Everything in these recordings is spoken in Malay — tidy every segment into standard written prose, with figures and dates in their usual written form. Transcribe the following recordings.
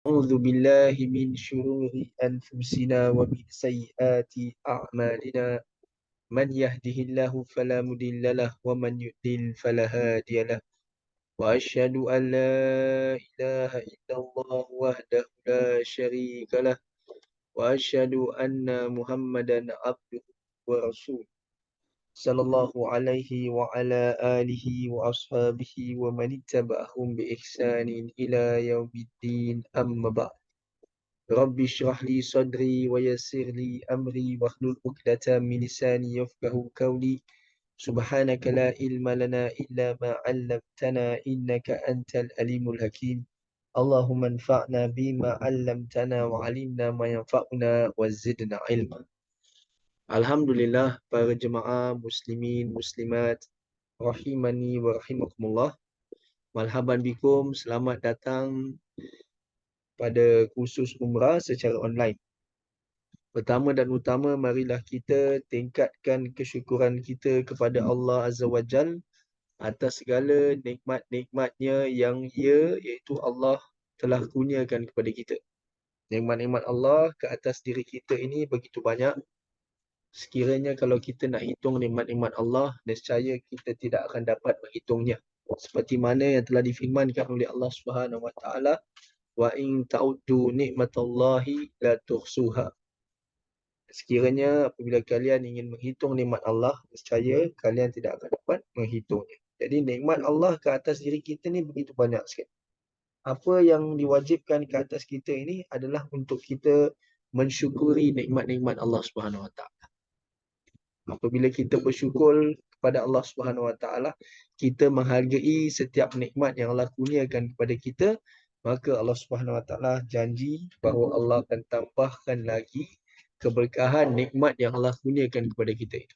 أعوذ بالله من شرور أنفسنا ومن سيئات أعمالنا من يهده الله فلا مضل له ومن يضلل فلا هادي له وأشهد أن لا إله إلا الله وحده لا شريك له وأشهد أن محمدا عبده ورسوله صلى الله عليه وعلى آله وأصحابه ومن اتبعهم بإحسان إلى يوم الدين أما بعد رب اشرح لي صدري ويسر لي أمري واحلل عقدة من لساني يفقه قولي سبحانك لا علم لنا إلا ما علمتنا إنك أنت العليم الحكيم اللهم انفعنا بما علمتنا وعلمنا ما ينفعنا وزدنا علما. Alhamdulillah para jemaah muslimin muslimat rahimani wa rahimakumullah. Marhaban bikum, selamat datang pada kursus umrah secara online. Pertama dan utama, marilah kita tingkatkan kesyukuran kita kepada Allah Azza wa Jal atas segala nikmat-nikmatnya yang iaitu Allah telah kurniakan kepada kita. Nikmat-nikmat Allah ke atas diri kita ini begitu banyak. Sekiranya kalau kita nak hitung nikmat-nikmat Allah, nescaya kita tidak akan dapat menghitungnya. Seperti mana yang telah difirmankan oleh Allah Subhanahu wa taala, wa in ta'uddu nikmatallahi la tuhsuha. Sekiranya apabila kalian ingin menghitung nikmat Allah, nescaya kalian tidak akan dapat menghitungnya. Jadi nikmat Allah ke atas diri kita ni begitu banyak sekali. Apa yang diwajibkan ke atas kita ini adalah untuk kita mensyukuri nikmat-nikmat Allah Subhanahu Wa Taala. Apabila kita bersyukur kepada Allah Subhanahu Wa Taala, kita menghargai setiap nikmat yang Allah kurniakan kepada kita, maka Allah Subhanahu Wa Taala janji bahawa Allah akan tambahkan lagi keberkahan nikmat yang Allah kurniakan kepada kita itu.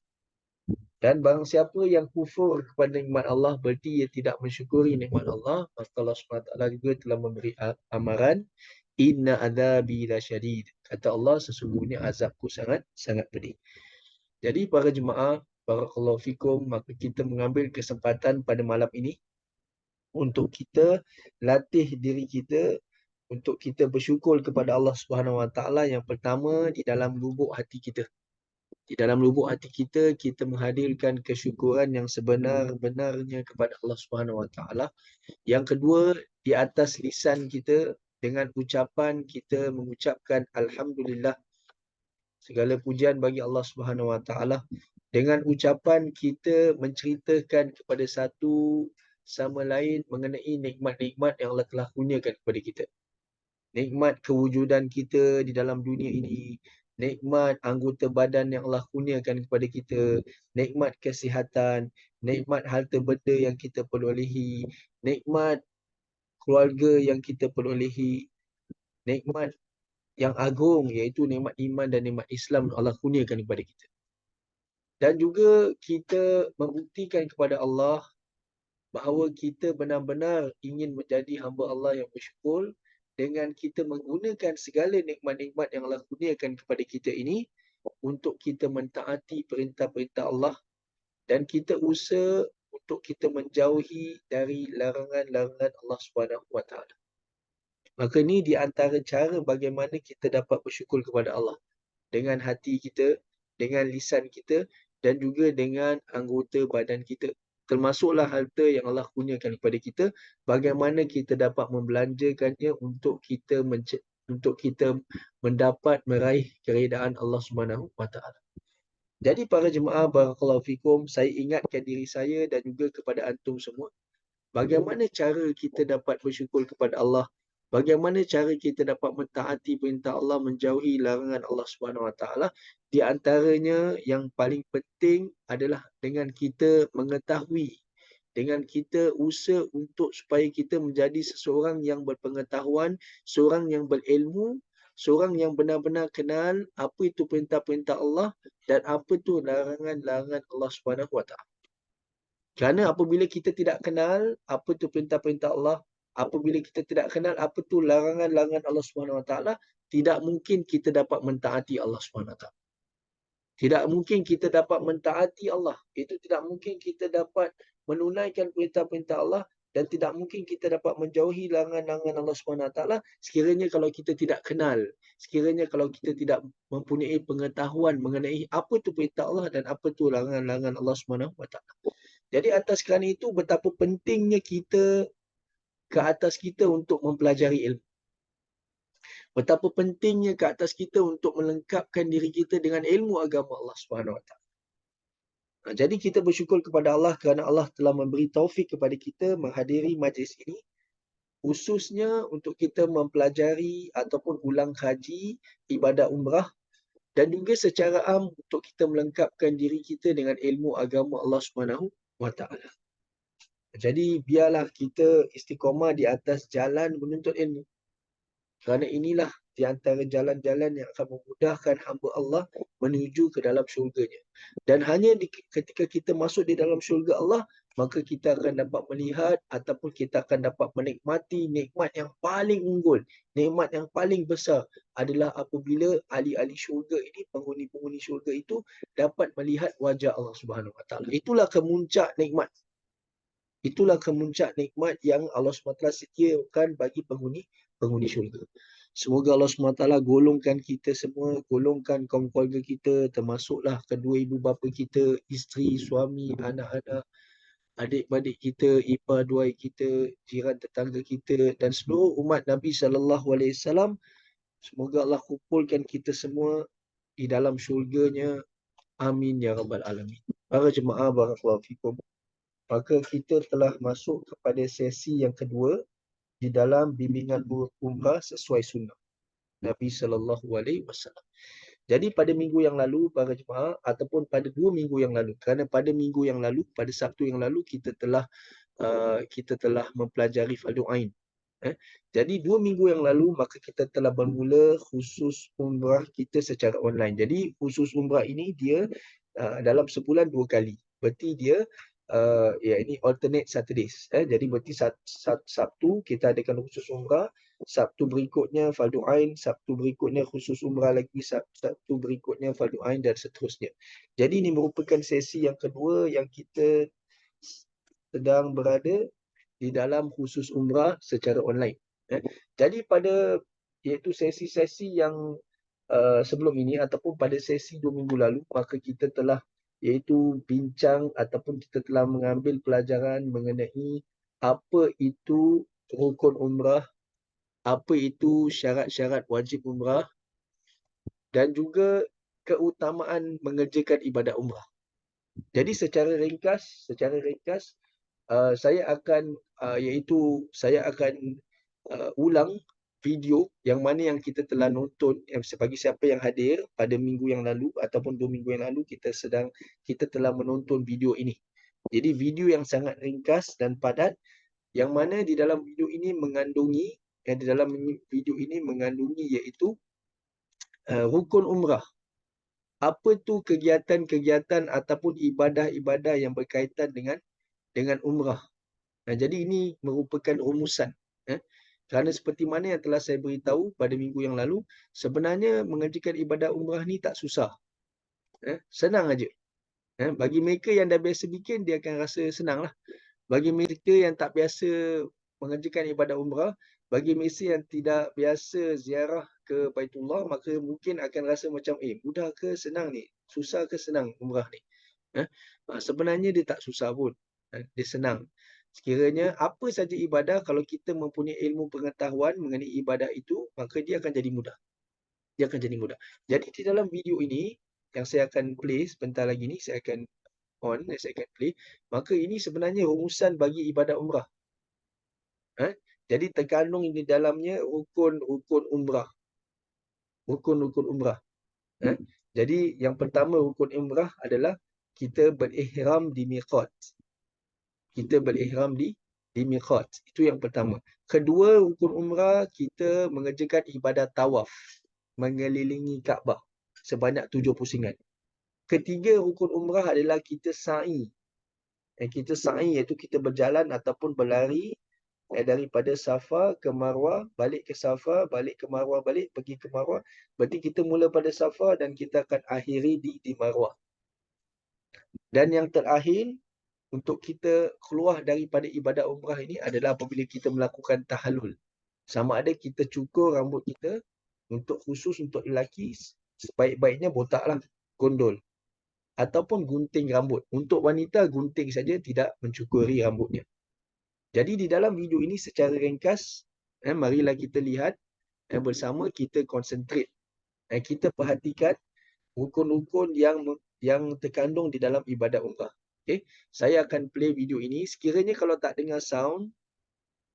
Dan barang siapa yang kufur kepada nikmat Allah, berarti ia tidak mensyukuri nikmat Allah, maka Allah SWT juga telah memberi amaran, inna adzabi lasyadid. Kata Allah, sesungguhnya azabku sangat sangat pedih. Jadi para jemaah, barakallahu fikum, maka kita mengambil kesempatan pada malam ini untuk kita latih diri kita, untuk kita bersyukur kepada Allah Subhanahu Wa Taala. Yang pertama, di dalam lubuk hati kita. Di dalam lubuk hati kita, kita menghadirkan kesyukuran yang sebenar-benarnya kepada Allah Subhanahu Wa Taala. Yang kedua, di atas lisan kita, dengan ucapan kita mengucapkan Alhamdulillah, segala pujian bagi Allah Subhanahu Wa Taala. Dengan ucapan kita menceritakan kepada satu sama lain mengenai nikmat-nikmat yang Allah telah kurniakan kepada kita. Nikmat kewujudan kita di dalam dunia ini, nikmat anggota badan yang Allah kurniakan kepada kita, nikmat kesihatan, nikmat harta benda yang kita perolehi, nikmat keluarga yang kita perolehi, nikmat yang agung iaitu nikmat iman dan nikmat Islam Allah kurniakan kepada kita. Dan juga kita membuktikan kepada Allah bahawa kita benar-benar ingin menjadi hamba Allah yang bersyukur dengan kita menggunakan segala nikmat-nikmat yang Allah kurniakan kepada kita ini untuk kita mentaati perintah-perintah Allah dan kita usaha untuk kita menjauhi dari larangan-larangan Allah Subhanahu Wa Taala. Maka ini di antara cara bagaimana kita dapat bersyukur kepada Allah, dengan hati kita, dengan lisan kita dan juga dengan anggota badan kita. Termasuklah harta yang Allah kurniakan kepada kita, bagaimana kita dapat membelanjakannya untuk kita mendapat meraih keredaan Allah Subhanahu Wa Taala. Jadi para jemaah, barakallahu fikum, saya ingatkan diri saya dan juga kepada antum semua, bagaimana cara kita dapat bersyukur kepada Allah, bagaimana cara kita dapat mentaati perintah Allah, menjauhi larangan Allah Subhanahu Wa Taala. Di antaranya yang paling penting adalah dengan kita mengetahui, dengan kita usaha untuk supaya kita menjadi seseorang yang berpengetahuan, seorang yang berilmu, seorang yang benar-benar kenal apa itu perintah-perintah Allah dan apa itu larangan-larangan Allah Subhanahu Wa Taala. Kerana apabila kita tidak kenal apa itu perintah-perintah Allah, apabila kita tidak kenal apa itu larangan-larangan Allah Subhanahu Wa Taala, tidak mungkin kita dapat mentaati Allah Subhanahu Wa Taala. Tidak mungkin kita dapat mentaati Allah. Itu tidak mungkin kita dapat menunaikan perintah-perintah Allah dan tidak mungkin kita dapat menjauhi larangan-larangan Allah SWT sekiranya kalau kita tidak kenal, sekiranya kalau kita tidak mempunyai pengetahuan mengenai apa itu perintah Allah dan apa itu larangan-larangan Allah SWT. Jadi atas kerana itu betapa pentingnya kita ke atas kita untuk mempelajari ilmu. Betapa pentingnya ke atas kita untuk melengkapkan diri kita dengan ilmu agama Allah SWT. Jadi kita bersyukur kepada Allah kerana Allah telah memberi taufik kepada kita menghadiri majlis ini, khususnya untuk kita mempelajari ataupun ulang kaji ibadah umrah dan juga secara am untuk kita melengkapkan diri kita dengan ilmu agama Allah SWT. Jadi biarlah kita istiqamah di atas jalan menuntut ilmu. Kerana inilah di antara jalan-jalan yang akan memudahkan hamba Allah menuju ke dalam syurganya. Dan hanya ketika kita masuk di dalam syurga Allah, maka kita akan dapat melihat ataupun kita akan dapat menikmati nikmat yang paling unggul, nikmat yang paling besar adalah apabila ahli-ahli syurga ini, penghuni-penghuni syurga itu dapat melihat wajah Allah Subhanahu Wa Taala. Itulah kemuncak nikmat. Itulah kemuncak nikmat yang Allah SWT sediakan bagi penghuni syurga. Semoga Allah SWT golongkan kita semua, golongkan kaum keluarga kita, termasuklah kedua ibu bapa kita, isteri, suami, anak-anak, adik-adik kita, ipar duai kita, jiran tetangga kita dan seluruh umat Nabi SAW. Semoga Allah kumpulkan kita semua di dalam syurganya. Amin ya rabbal alamin. Para jemaah, barakallahu fikum. Maka kita telah masuk kepada sesi yang kedua di dalam bimbingan umrah sesuai sunnah Nabi SAW. Jadi pada minggu yang lalu para jemaah ataupun pada 2 minggu yang lalu, kerana pada minggu yang lalu, pada Sabtu yang lalu kita telah mempelajari fardu ain. Jadi 2 minggu yang lalu maka kita telah bermula khusus umrah kita secara online. Jadi khusus umrah ini dia dalam sebulan 2 kali. Berarti dia ini alternate Saturdays. Jadi berarti Sabtu kita adakan khusus umrah, Sabtu berikutnya fardu ain, Sabtu berikutnya khusus umrah lagi, Sabtu berikutnya fardu ain dan seterusnya. Jadi ini merupakan sesi yang kedua yang kita sedang berada di dalam khusus umrah secara online. Jadi pada iaitu sesi-sesi yang sebelum ini ataupun pada sesi 2 minggu lalu, maka kita telah iaitu bincang ataupun kita telah mengambil pelajaran mengenai apa itu rukun umrah, apa itu syarat-syarat wajib umrah dan juga keutamaan mengerjakan ibadah umrah. Jadi secara ringkas saya akan saya akan ulang video yang mana yang kita telah nonton bagi siapa yang hadir pada minggu yang lalu ataupun 2 minggu yang lalu kita telah menonton video ini. Jadi video yang sangat ringkas dan padat yang mana di dalam video ini mengandungi iaitu rukun umrah. Apa tu kegiatan-kegiatan ataupun ibadah-ibadah yang berkaitan dengan umrah. Jadi ini merupakan rumusan. Kerana seperti mana yang telah saya beritahu pada minggu yang lalu, sebenarnya mengerjakan ibadah umrah ni tak susah. Senang aja. Bagi mereka yang dah biasa bikin, dia akan rasa senang lah. Bagi mereka yang tak biasa mengerjakan ibadah umrah, bagi mereka yang tidak biasa ziarah ke Baitullah, maka mungkin akan rasa macam, mudah ke senang ni? Susah ke senang umrah ni? Sebenarnya dia tak susah pun. Dia senang. Sekiranya apa saja ibadah, kalau kita mempunyai ilmu pengetahuan mengenai ibadah itu, maka dia akan jadi mudah. Dia akan jadi mudah. Jadi di dalam video ini, yang saya akan play sebentar lagi ni, saya akan play. Maka ini sebenarnya rumusan bagi ibadah umrah. Jadi terkandung di dalamnya rukun-rukun umrah. Rukun-rukun umrah. Jadi yang pertama rukun umrah adalah kita berihram di miqat. Kita berihram di miqat. Itu yang pertama. Kedua, rukun umrah kita mengerjakan ibadah tawaf, mengelilingi Kaabah sebanyak 7 pusingan. Ketiga, rukun umrah adalah kita sa'i. Kita sa'i iaitu kita berjalan ataupun berlari daripada Safa ke Marwah, balik ke Safa, balik ke Marwah, balik pergi ke Marwah. Berarti kita mula pada Safa dan kita akan akhiri di Marwah. Dan yang terakhir untuk kita keluar daripada ibadat umrah ini adalah apabila kita melakukan tahallul. Sama ada kita cukur rambut kita, untuk khusus untuk lelaki, sebaik-baiknya botak lah, gondol. Ataupun gunting rambut. Untuk wanita, gunting saja, tidak mencukuri rambutnya. Jadi di dalam video ini secara ringkas, marilah kita lihat bersama, kita konsentrate. Kita perhatikan rukun-rukun yang terkandung di dalam ibadat umrah. Okay? Saya akan play video ini. Sekiranya kalau tak dengar sound,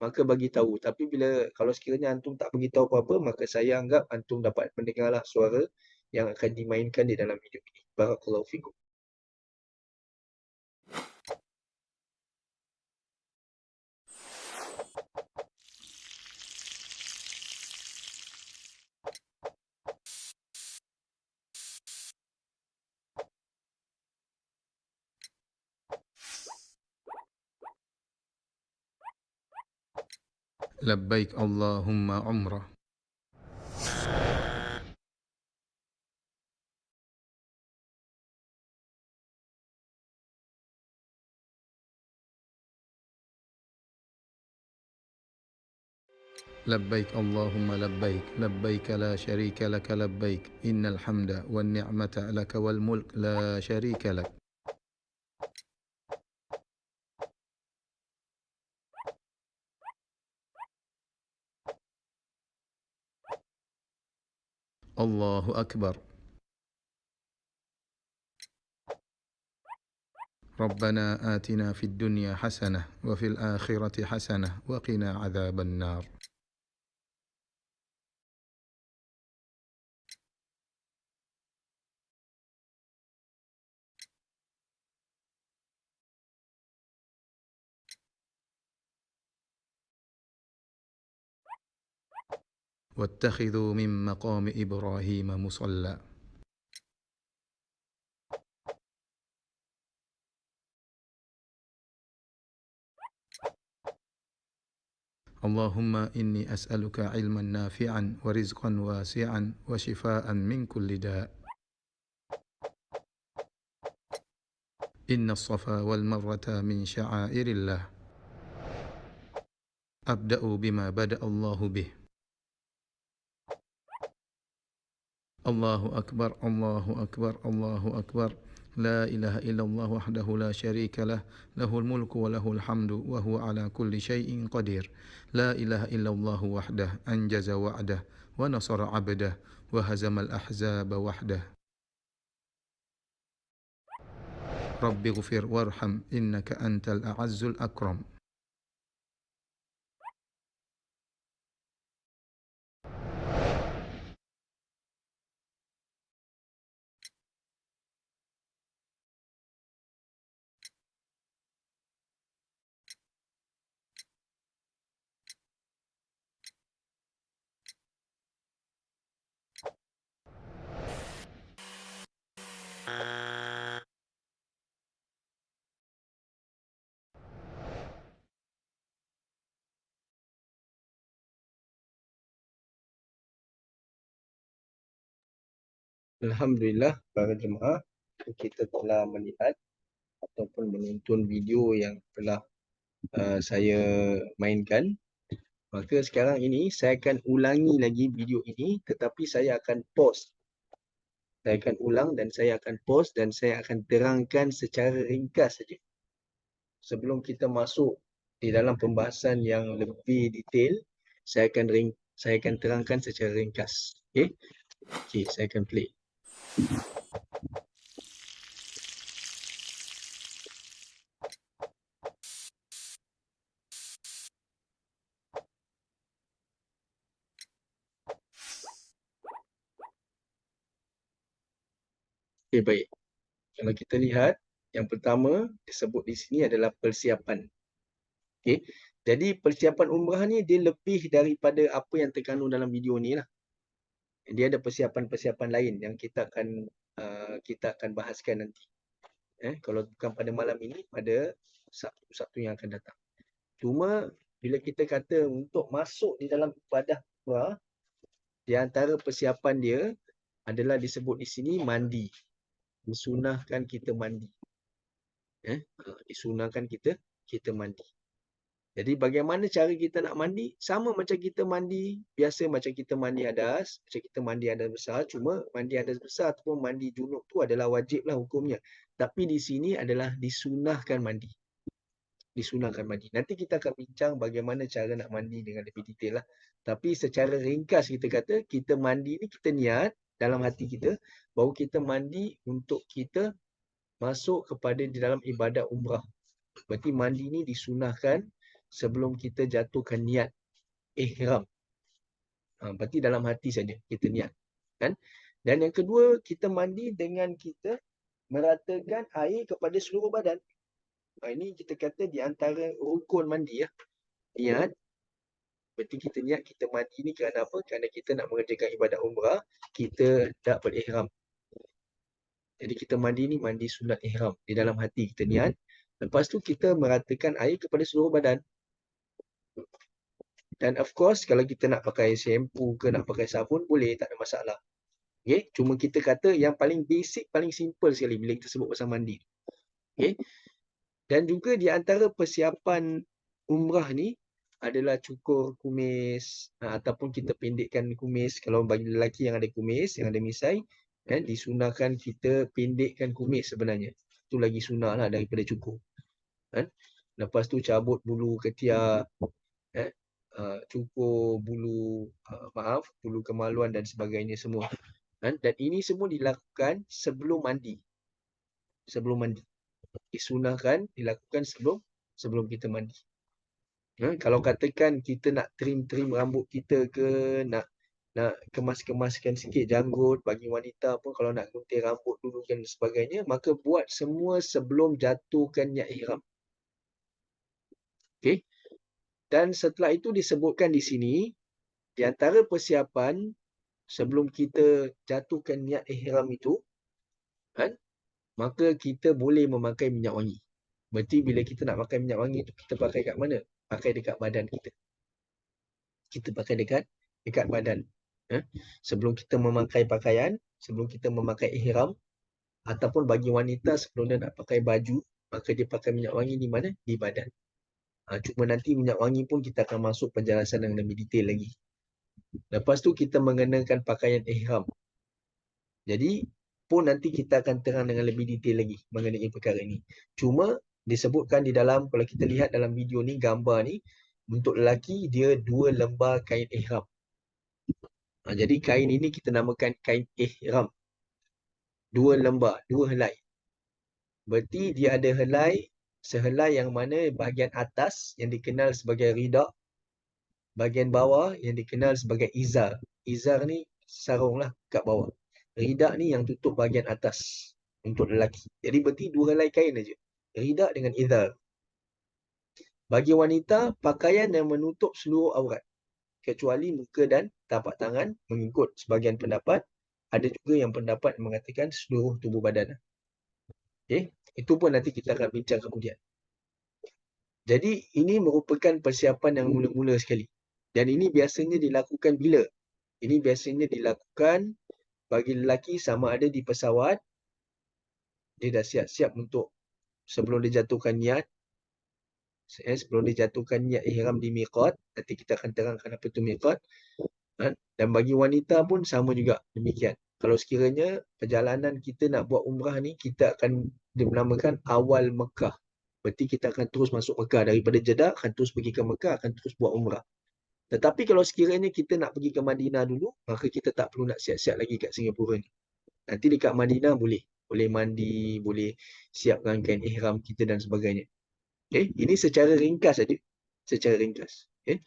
maka bagi tahu. Tapi kalau sekiranya antum tak bagi tahu apa-apa, maka saya anggap antum dapat mendengarlah suara yang akan dimainkan di dalam video ini. Barakallahu fikum. لبيك اللهم عمره. لبيك اللهم لبيك لبيك لا شريك لك لبيك إن الحمد والنعمة لك والملك لا شريك لك. الله أكبر. ربنا آتنا في الدنيا حسنة وفي الآخرة حسنة وقنا عذاب النار. واتخذوا من مقام إبراهيم مصلى. اللهم إني أسألك علما نافعا ورزقا واسعا وشفاء من كل داء. إن الصفا والمروة من شعائر الله. أبدأ بما بدأ الله به. الله أكبر الله أكبر الله أكبر. لا إله إلا الله وحده لا شريك له له الملك وله الحمد وهو على كل شيء قدير. لا إله إلا الله وحده أنجز وعده ونصر عبده وهزم الأحزاب وحده. رب اغفر وارحم إنك أنت الأعز الأكرم. Alhamdulillah, para jemaah, kita telah melihat ataupun menonton video yang telah saya mainkan. Maka sekarang ini saya akan ulangi lagi video ini, tetapi saya akan pause. Saya akan ulang dan saya akan pause dan saya akan terangkan secara ringkas saja. Sebelum kita masuk di dalam pembahasan yang lebih detail, saya akan terangkan secara ringkas. Okey? Okey, saya akan play. Okey, baik. Kalau kita lihat, yang pertama disebut di sini adalah persiapan. Okey. Jadi persiapan umrah ni dia lebih daripada apa yang terkandung dalam video ni lah. Dia ada persiapan-persiapan lain yang kita akan bahaskan nanti. Kalau bukan pada malam ini, pada Sabtu yang akan datang. Cuma bila kita kata untuk masuk di dalam ibadah umrah, di antara persiapan dia adalah disebut di sini mandi. Disunahkan kita mandi. Disunahkan kita mandi. Jadi bagaimana cara kita nak mandi? Sama macam kita mandi biasa, macam kita mandi hadas, macam kita mandi hadas besar. Cuma mandi hadas besar ataupun mandi junub tu adalah wajib lah hukumnya. Tapi di sini adalah disunahkan mandi. Disunahkan mandi. Nanti kita akan bincang bagaimana cara nak mandi dengan lebih detail lah. Tapi secara ringkas kita kata, kita mandi ni kita niat dalam hati kita bahawa kita mandi untuk kita masuk kepada di dalam ibadat umrah. Berarti mandi ni disunahkan sebelum kita jatuhkan niat ihram. Berarti dalam hati saja kita niat. Kan? Dan yang kedua, kita mandi dengan kita meratakan air kepada seluruh badan. Ini kita kata di antara rukun mandi ya. Niat. Berarti kita niat kita mandi ni kerana apa? Kerana kita nak mengerjakan ibadat umrah, kita tak berihram. Jadi kita mandi ni mandi sunat ihram. Di dalam hati kita niat. Lepas tu kita meratakan air kepada seluruh badan. Dan of course, kalau kita nak pakai shampoo ke nak pakai sabun, boleh, tak ada masalah. Okay? Cuma kita kata yang paling basic, paling simple sekali bila kita sebut pasal mandi. Okay? Dan juga di antara persiapan umrah ni adalah cukur kumis ataupun kita pendekkan kumis. Kalau bagi lelaki yang ada kumis, yang ada misai, disunahkan kita pendekkan kumis sebenarnya. Itu lagi sunah lah daripada cukur. Lepas tu cabut bulu ketiak, cukur bulu, bulu kemaluan dan sebagainya semua. Dan ini semua dilakukan sebelum mandi. Sebelum mandi. Disunahkan dilakukan sebelum kita mandi. Kalau katakan kita nak trim rambut kita ke, nak kemas-kemaskan sikit janggut, bagi wanita pun kalau nak gunting rambut dulu dan sebagainya, maka buat semua sebelum jatuhkan niat ihram. Okey. Dan setelah itu disebutkan di sini, di antara persiapan sebelum kita jatuhkan niat ihram itu, maka kita boleh memakai minyak wangi. Berarti bila kita nak pakai minyak wangi itu, kita pakai kat mana? Pakai dekat badan kita. Kita pakai dekat badan. Sebelum kita memakai pakaian, sebelum kita memakai ihram, ataupun bagi wanita sebelum dia nak pakai baju, maka dia pakai minyak wangi di mana? Di badan. Cuma nanti minyak wangi pun kita akan masuk penjelasan yang lebih detail lagi. Lepas tu kita mengenakan pakaian ihram. Jadi pun nanti kita akan terang dengan lebih detail lagi mengenai perkara ini. Cuma disebutkan di dalam, kalau kita lihat dalam video ni, gambar ni, untuk lelaki dia 2 lembar kain ihram. Jadi kain ini kita namakan kain ihram. 2 lembar, 2 helai. Berarti dia ada helai, sehelai yang mana bahagian atas yang dikenal sebagai rida, bahagian bawah yang dikenal sebagai izar. Izar ni sarung lah kat bawah. Rida ni yang tutup bahagian atas untuk lelaki. Jadi berarti 2 helai kain aja. Rida dengan izar. Bagi wanita, pakaian yang menutup seluruh aurat, kecuali muka dan tapak tangan, mengikut sebahagian pendapat. Ada juga yang pendapat mengatakan seluruh tubuh badan. Okay? Itu pun nanti kita akan bincang kemudian. Jadi ini merupakan persiapan yang mula-mula sekali. Dan ini biasanya dilakukan bila? Ini biasanya dilakukan bagi lelaki sama ada di pesawat, dia dah siap-siap untuk sebelum dia jatuhkan niat, sebelum dia jatuhkan niat ihram di miqat, nanti kita akan terangkan apa itu miqat. Dan bagi wanita pun sama juga demikian. Kalau sekiranya perjalanan kita nak buat umrah ni, kita akan dinamakan awal Mekah. Berarti kita akan terus masuk Mekah. Daripada Jeddah, akan terus pergi ke Mekah, akan terus buat umrah. Tetapi kalau sekiranya kita nak pergi ke Madinah dulu, maka kita tak perlu nak siap-siap lagi kat Singapura ni. Nanti dekat Madinah boleh. Boleh mandi, boleh siapkan kain ihram kita dan sebagainya. Okay? Ini secara ringkas saja. Secara ringkas. Okay?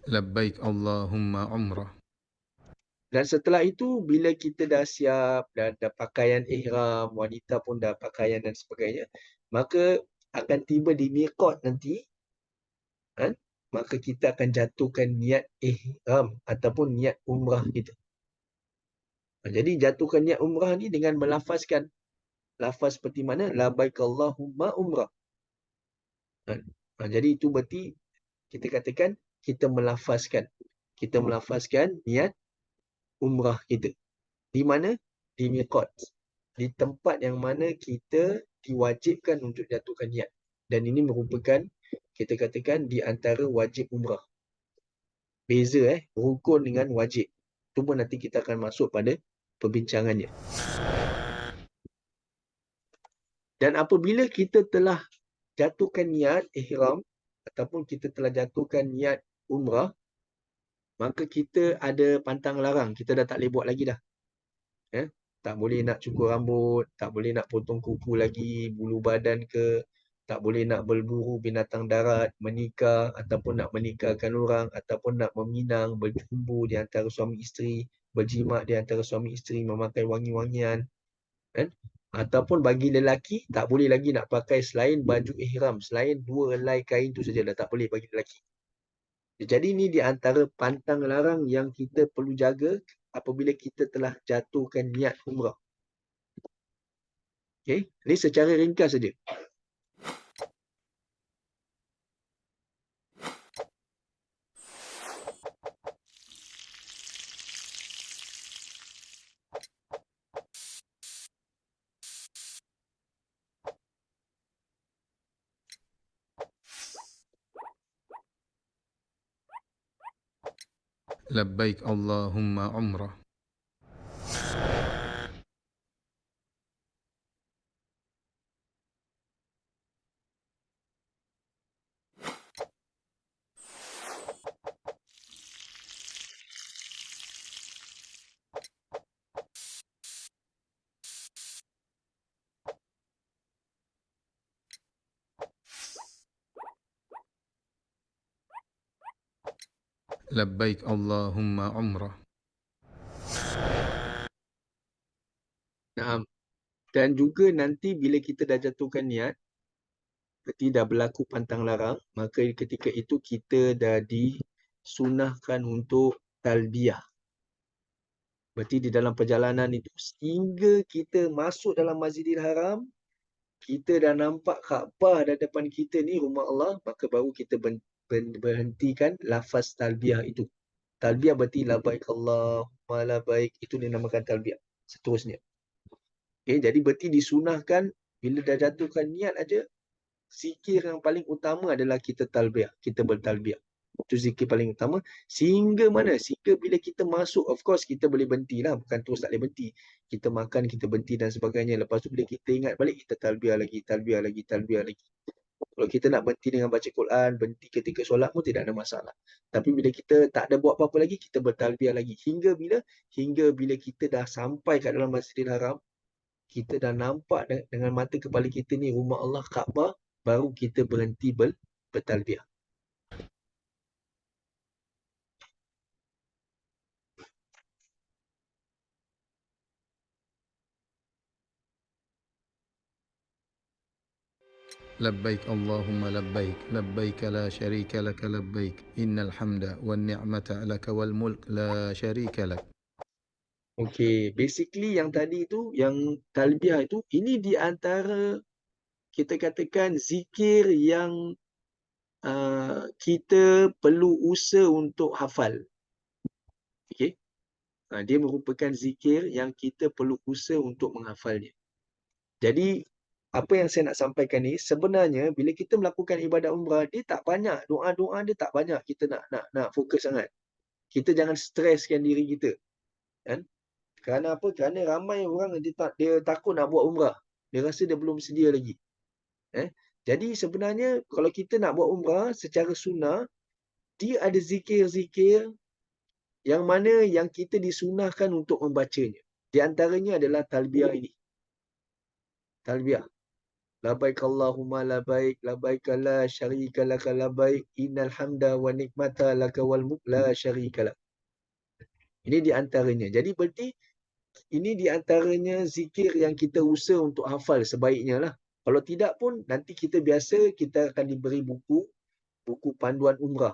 Labbaik Allahumma umrah. Dan setelah itu, bila kita dah siap, dah pakaian ihram, wanita pun dah pakaian dan sebagainya, maka akan tiba di miqat nanti, maka kita akan jatuhkan niat ihram ataupun niat umrah kita. Jadi jatuhkan niat umrah ni dengan melafazkan lafaz seperti mana? Labbaik Allahumma umrah. Jadi itu berarti kita katakan kita melafazkan. Kita melafazkan niat umrah kita. Di mana? Di miqat. Di tempat yang mana kita diwajibkan untuk jatuhkan niat. Dan ini merupakan, kita katakan, di antara wajib umrah. Beza rukun dengan wajib. Cuma nanti kita akan masuk pada perbincangannya. Dan apabila kita telah jatuhkan niat ihram ataupun kita telah jatuhkan niat umrah, maka kita ada pantang larang. Kita dah tak boleh buat lagi dah. Tak boleh nak cukur rambut, tak boleh nak potong kuku lagi, bulu badan ke, tak boleh nak berburu binatang darat, menikah ataupun nak menikahkan orang, ataupun nak meminang, berjumbu di antara suami isteri, berjimat di antara suami isteri, memakai wangi-wangian. Ataupun bagi lelaki, tak boleh lagi nak pakai selain baju ihram, selain 2 helai kain tu saja dah tak boleh bagi lelaki. Jadi ini di antara pantang larang yang kita perlu jaga apabila kita telah jatuhkan niat umrah. Okey, ini secara ringkas saja. لبيك اللهم عمرة. لبيك اللهم عمرة. Nah, dan juga nanti bila kita dah jatuhkan niat, berarti dah berlaku pantang larang, maka ketika itu kita dah disunahkan untuk talbiyah. Berarti di dalam perjalanan itu, sehingga kita masuk dalam Masjidil Haram, kita dah nampak Kaabah di depan kita ni, rumah Allah, maka baru kita berhentikan lafaz talbiyah itu. Talbiyah berarti labaik Allahumma labaik, itu dinamakan talbiyah. Seterusnya. Okay, jadi berarti disunahkan bila dah jatuhkan niat aja, zikir yang paling utama adalah kita talbiyah, kita bertalbiyah. Itu zikir paling utama. Sehingga mana? Sehingga bila kita masuk, of course kita boleh berhenti lah, bukan terus tak boleh berhenti. Kita makan, kita berhenti dan sebagainya. Lepas tu bila kita ingat balik, kita talbiyah lagi, talbiyah lagi, talbiyah lagi. Kalau kita nak berhenti dengan baca Quran, berhenti ketika solat pun tidak ada masalah. Tapi bila kita tak ada buat apa-apa lagi, kita bertalbiyah lagi. Hingga bila? Hingga bila kita dah sampai kat dalam Masjidil Haram, kita dah nampak dengan mata kepala kita ni rumah Allah Kaabah, baru kita berhenti bertalbiyah. لبيك اللهم لبيك لبيك لا شريك لك لبيك إن الحمد والنعمة لك والملك لا شريك لك. Okey, basically yang tadi tu, yang talbiyah itu, ini di antara kita katakan zikir yang kita perlu usaha untuk hafal. Okey. Dia merupakan zikir yang kita perlu usaha untuk menghafalnya. Jadi, apa yang saya nak sampaikan ni, sebenarnya bila kita melakukan ibadat umrah, dia tak banyak, doa-doa dia tak banyak kita nak fokus sangat. Kita jangan streskan diri kita. Kan? Kerana apa? Kerana ramai orang dia takut nak buat umrah. Dia rasa dia belum sedia lagi. Jadi sebenarnya kalau kita nak buat umrah secara sunnah, dia ada zikir-zikir yang mana yang kita disunahkan untuk membacanya. Di antaranya adalah talbiyah ini. Talbiyah. Labaik Allahumma labaik, labaik la syarika laka labaik, innal hamda wa nikmata laka wal mulk la syarika lak. Ini di antaranya. Jadi berarti ini di antaranya zikir yang kita usaha untuk hafal sebaiknya lah. Kalau tidak pun nanti kita biasa kita akan diberi buku panduan umrah.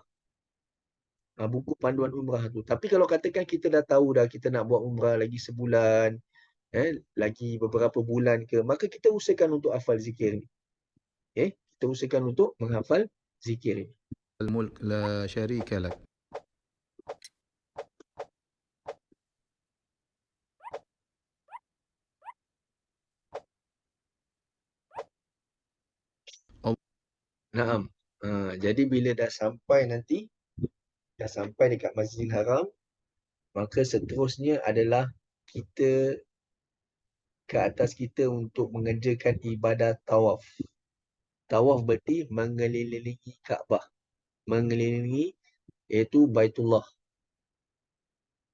Buku panduan umrah tu. Tapi kalau katakan kita dah tahu dah kita nak buat umrah lagi sebulan, lagi beberapa bulan ke, maka kita usahakan untuk hafal zikir ni. Kita usahakan untuk menghafal zikir ini. الملك لا شريك لك. Naam. Jadi bila dah sampai nanti, dah sampai dekat Masjidil Haram, maka seterusnya adalah kita ke atas kita untuk mengerjakan ibadah tawaf. Tawaf berarti mengelilingi Kaabah. Mengelilingi iaitu Baitullah.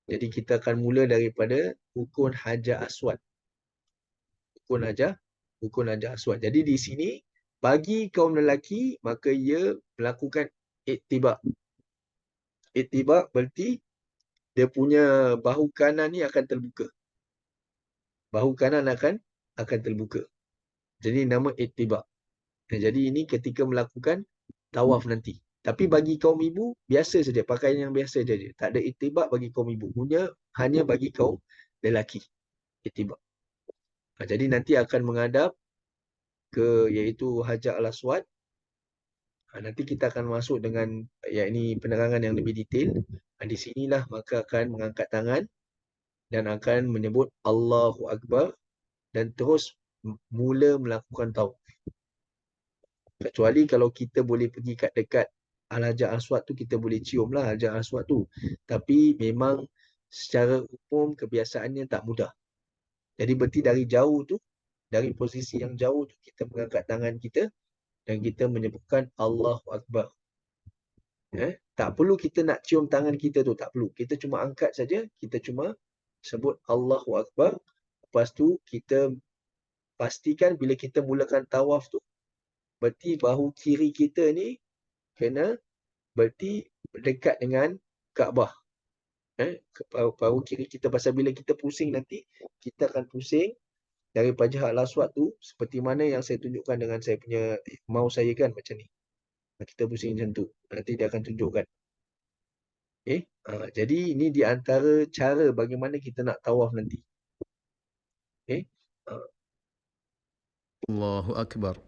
Jadi kita akan mula daripada rukun Hajar Aswad. Rukun Hajar Aswad. Jadi di sini bagi kaum lelaki maka ia melakukan ittibak. Ittibak berarti dia punya bahu kanan ni akan terbuka. Bahu kanan akan terbuka. Jadi nama ittibak. Jadi ini ketika melakukan tawaf nanti. Tapi bagi kaum ibu, biasa saja. Pakaian yang biasa saja. Tak ada itibak bagi kaum ibu. Hanya bagi kaum lelaki. Itibak. Jadi nanti akan menghadap ke iaitu Hajar Al-Aswad. Nanti kita akan masuk dengan ini penerangan yang lebih detail. Di sinilah maka akan mengangkat tangan dan akan menyebut Allahu Akbar dan terus mula melakukan tawaf. Kecuali kalau kita boleh pergi kat dekat Al-Hajar Aswad tu, kita boleh cium lah Hajar Aswad tu. Tapi memang secara umum kebiasaannya tak mudah. Jadi berarti dari jauh tu, dari posisi yang jauh tu, kita mengangkat tangan kita dan kita menyebutkan Allahu Akbar. Tak perlu kita nak cium tangan kita tu, tak perlu. Kita cuma angkat saja, kita cuma sebut Allahu Akbar. Lepas tu kita pastikan bila kita mulakan tawaf tu, berarti bahu kiri kita ni kena berarti dekat dengan Kaabah. Bahu kiri kita, pasal bila kita pusing nanti, kita akan pusing dari Hajar Al-Aswad tu, seperti mana yang saya tunjukkan dengan saya punya mouse saya kan, macam ni. Kita pusing macam tu. Nanti dia akan tunjukkan. Jadi ini di antara cara bagaimana kita nak tawaf nanti. Uh, Allahu Akbar.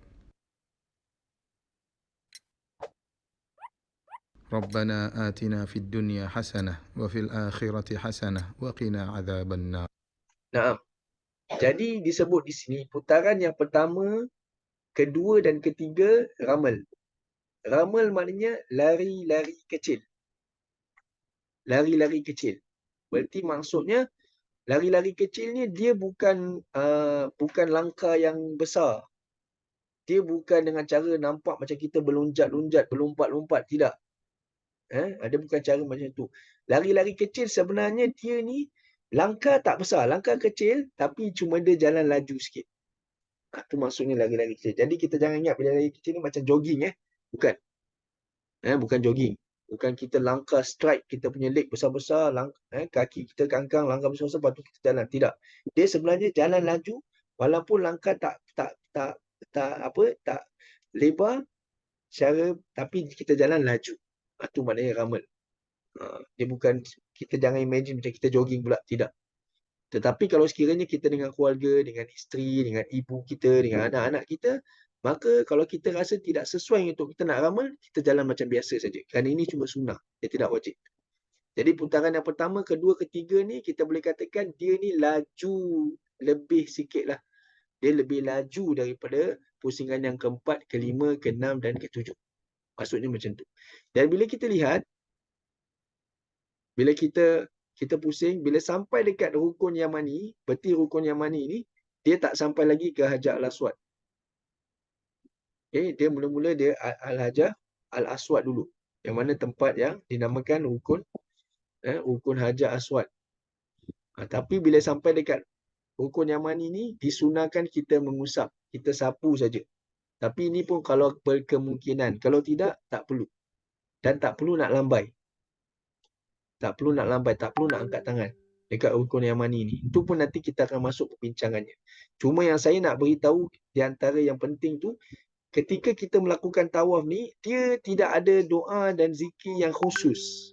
ربنا آتنا في الدنيا حسنة وفي الآخرة حسنة وقنا عذاب النار. Nah, jadi disebut di sini putaran yang pertama, kedua dan ketiga ramal. Ramal maknanya lari-lari kecil. Lari-lari kecil. Berarti maksudnya lari-lari kecil ni dia bukan langkah yang besar. Dia bukan dengan cara nampak macam kita berlonjat-lonjat, berlompat-lompat. Tidak. Dia bukan cara macam tu. Lari-lari kecil sebenarnya dia ni langkah tak besar. Langkah kecil tapi cuma dia jalan laju sikit. Itu maksudnya lari-lari kecil. Jadi kita jangan ingat bila lari kecil ni macam jogging. Bukan. Bukan jogging. Bukan kita langkah strike, kita punya leg besar-besar, kaki kita kangkang, langkah besar-besar, lepas tu kita jalan. Tidak. Dia sebenarnya jalan laju, walaupun langkah tak lebar, tapi kita jalan laju. Itu maknanya ramal. Dia bukan, kita jangan imagine macam kita jogging pula. Tidak. Tetapi kalau sekiranya kita dengan keluarga, dengan isteri, dengan ibu kita, dengan anak-anak kita, maka kalau kita rasa tidak sesuai untuk kita nak ramal, kita jalan macam biasa saja. Kerana ini cuma sunnah, dia tidak wajib. Jadi putaran yang pertama, kedua, ketiga ni kita boleh katakan dia ni laju lebih sikit lah. Dia lebih laju daripada pusingan yang keempat, kelima, keenam dan ketujuh. Maksudnya macam tu. Dan bila kita lihat, bila kita pusing, bila sampai dekat rukun Yamani, berarti rukun Yamani ni, dia tak sampai lagi ke Hajar Al-Aswad. Dia mula-mula dia Al-Hajar Al-Aswad dulu. Yang mana tempat yang dinamakan rukun Hajar Aswad. Tapi bila sampai dekat rukun Yamani ni, disunahkan kita mengusap. Kita sapu saja. Tapi ini pun kalau berkemungkinan. Kalau tidak, tak perlu. Dan tak perlu nak lambai. Tak perlu nak lambai, tak perlu nak angkat tangan dekat rukun Yamani ni. Itu pun nanti kita akan masuk perbincangannya. Cuma yang saya nak beritahu di antara yang penting tu, ketika kita melakukan tawaf ni, dia tidak ada doa dan zikir yang khusus.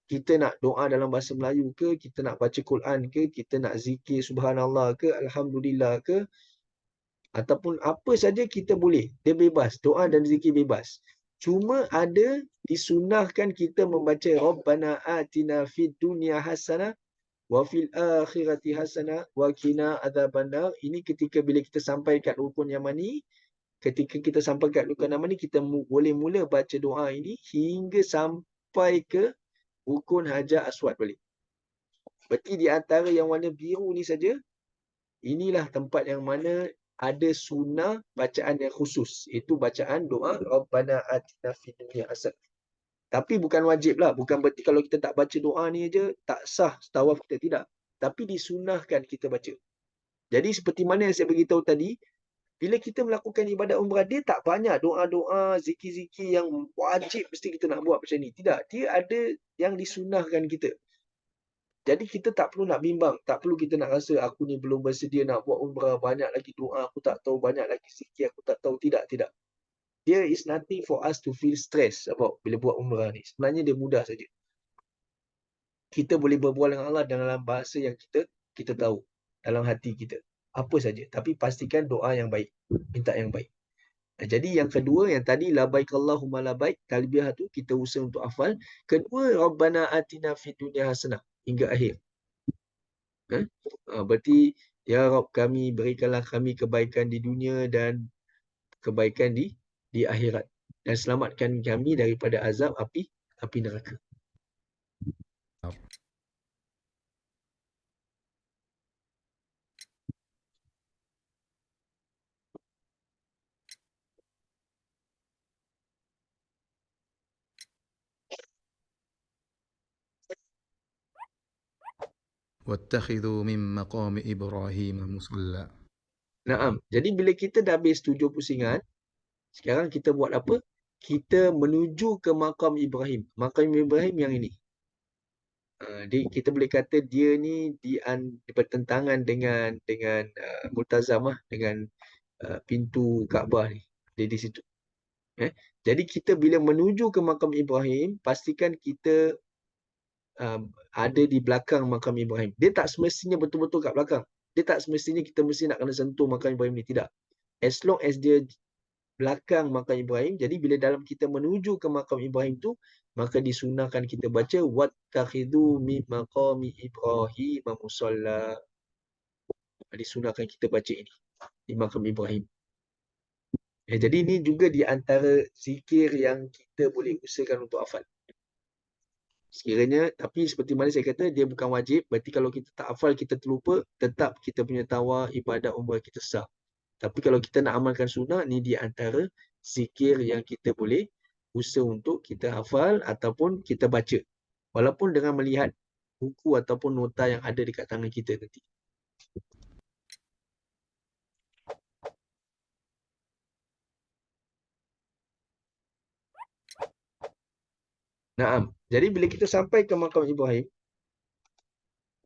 Kita nak doa dalam bahasa Melayu ke, kita nak baca Quran ke, kita nak zikir subhanallah ke, alhamdulillah ke, ataupun apa saja kita boleh. Dia bebas, doa dan zikir bebas. Cuma ada disunahkan kita membaca Rabbana atina fid dunya hasanah wa fil akhirati hasanah wa qina adzabannar. Ini ketika bila kita sampai kat rukun Yamani, ketika kita sampai kat rukun 6 ni, kita boleh mula baca doa ini hingga sampai ke rukun Hajar Aswad balik. Berarti di antara yang warna biru ni saja, inilah tempat yang mana ada sunnah bacaan yang khusus. Itu bacaan doa Rabbana atina fid dunya hasanah. Tapi bukan wajib lah. Bukan berarti kalau kita tak baca doa ni aja tak sah tawaf kita, tidak. Tapi disunahkan kita baca. Jadi seperti mana yang saya beritahu tadi, bila kita melakukan ibadat umrah, dia tak banyak doa-doa, zikir-zikir yang wajib mesti kita nak buat macam ni. Tidak. Dia ada yang disunahkan kita. Jadi kita tak perlu nak bimbang. Tak perlu kita nak rasa aku ni belum bersedia nak buat umrah. Banyak lagi doa aku tak tahu. Banyak lagi zikir aku tak tahu. Tidak, tidak. There is nothing for us to feel stress about bila buat umrah ni. Sebenarnya dia mudah saja. Kita boleh berbual dengan Allah dalam bahasa yang kita tahu. Dalam hati kita. Apa saja. Tapi pastikan doa yang baik. Minta yang baik. Jadi yang kedua, yang tadi labaik Allahumma labaik, talbiyah tu kita usaha untuk hafal. Kedua, Rabbana atina fid dunya hasanah hingga akhir. Berarti ya Rabb kami, berikanlah kami kebaikan di dunia dan kebaikan di akhirat, dan selamatkan kami daripada azab api neraka. واتخذوا من مقام إبراهيم مصلى. Naam. Jadi bila kita dah habis 7 pusingan, sekarang kita buat apa? Kita menuju ke makam Ibrahim. Makam Ibrahim yang ini. Kita boleh kata dia ni bertentangan dengan Multazam, dengan pintu Kaabah ni. Dia di situ. Jadi kita bila menuju ke makam Ibrahim, pastikan kita ada di belakang makam Ibrahim. Dia tak semestinya betul-betul kat belakang. Dia tak semestinya kita mesti nak kena sentuh makam Ibrahim ni. Tidak. As long as dia belakang makam Ibrahim, jadi bila dalam kita menuju ke makam Ibrahim tu, maka disunahkan kita baca wattakhidhu min maqami Ibrahim musalla. Disunahkan kita baca ini di makam Ibrahim. Jadi ini juga di antara zikir yang kita boleh usahakan untuk hafal. Sekiranya, tapi seperti mana saya kata, dia bukan wajib. Berarti kalau kita tak hafal, kita terlupa, tetap kita punya tawaf ibadat umrah kita sah. Tapi kalau kita nak amalkan sunnah, ni di antara zikir yang kita boleh usaha untuk kita hafal ataupun kita baca. Walaupun dengan melihat buku ataupun nota yang ada dekat tangan kita nanti. Naam. Jadi bila kita sampai ke makam Ibrahim,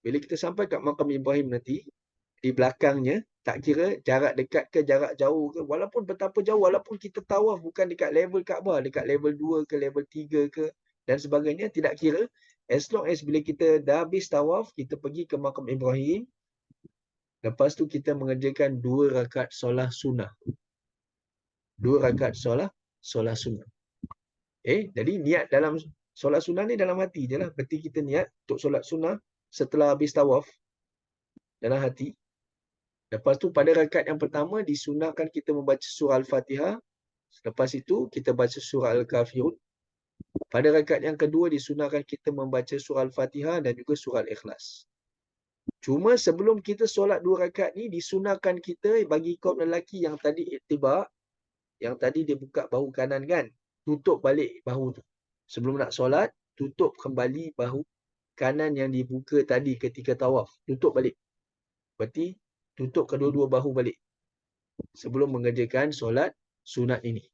bila kita sampai kat makam Ibrahim nanti, di belakangnya, tak kira jarak dekat ke jarak jauh ke, walaupun betapa jauh, walaupun kita tawaf bukan dekat level Kaabah, dekat level 2 ke level 3 ke dan sebagainya, tidak kira. As long as bila kita dah habis tawaf, kita pergi ke makam Ibrahim, lepas tu kita mengerjakan 2 rakaat solat sunnah. 2 rakaat solat sunnah. Jadi niat dalam solat sunnah ni dalam hati je lah. Berarti kita niat untuk solat sunnah setelah habis tawaf dalam hati. Lepas tu pada rakaat yang pertama disunahkan kita membaca surah Al-Fatihah. Lepas itu kita baca surah Al-Kafirun. Pada rakaat yang kedua disunahkan kita membaca surah Al-Fatihah dan juga surah Al-Ikhlas. Cuma sebelum kita solat 2 rakaat ni, disunahkan kita bagi kaum lelaki yang tadi iktibar, yang tadi dia buka bahu kanan kan, tutup balik bahu tu. Sebelum nak solat, tutup kembali bahu kanan yang dibuka tadi ketika tawaf. Tutup balik. Berarti tutup kedua-dua bahu balik sebelum mengerjakan solat sunat ini.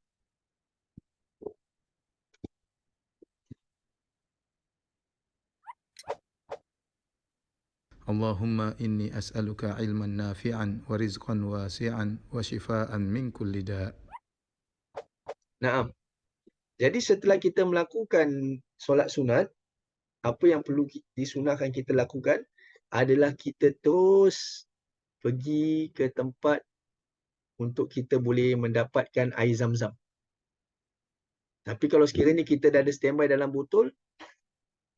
اللهم إني أسألك علما نافعا ورزقا واسعا وشفاء من كل داء. Naam. Jadi setelah kita melakukan solat sunat, apa yang perlu disunahkan kita lakukan adalah kita terus pergi ke tempat untuk kita boleh mendapatkan air zam-zam. Tapi kalau sekiranya kita dah ada standby dalam botol,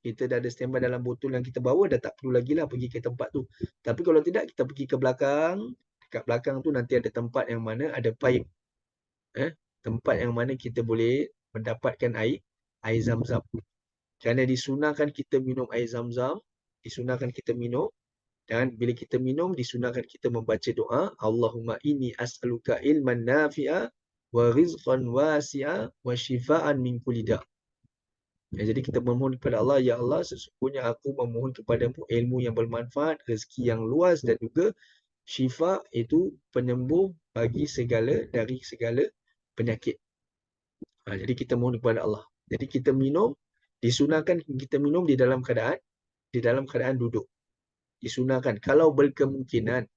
yang kita bawa, dah tak perlu lagi lah pergi ke tempat tu. Tapi kalau tidak, kita pergi ke belakang. Dekat belakang tu nanti ada tempat yang mana ada paip. Tempat yang mana kita boleh mendapatkan air zam-zam. Kerana disunahkan kita minum air zam-zam, disunahkan kita minum, dan bila kita minum, disunahkan kita membaca doa, Allahumma inni as'aluka ilman nafi'a wa rizqan wasi'a wa shifaan min kulli da'. Jadi kita memohon kepada Allah, ya Allah, sesungguhnya aku memohon kepadamu ilmu yang bermanfaat, rezeki yang luas dan juga syifa, itu penyembuh dari segala penyakit. Jadi kita mohon kepada Allah. Jadi kita minum, disunahkan kita minum di dalam keadaan duduk. Disunahkan kalau berkemungkinan.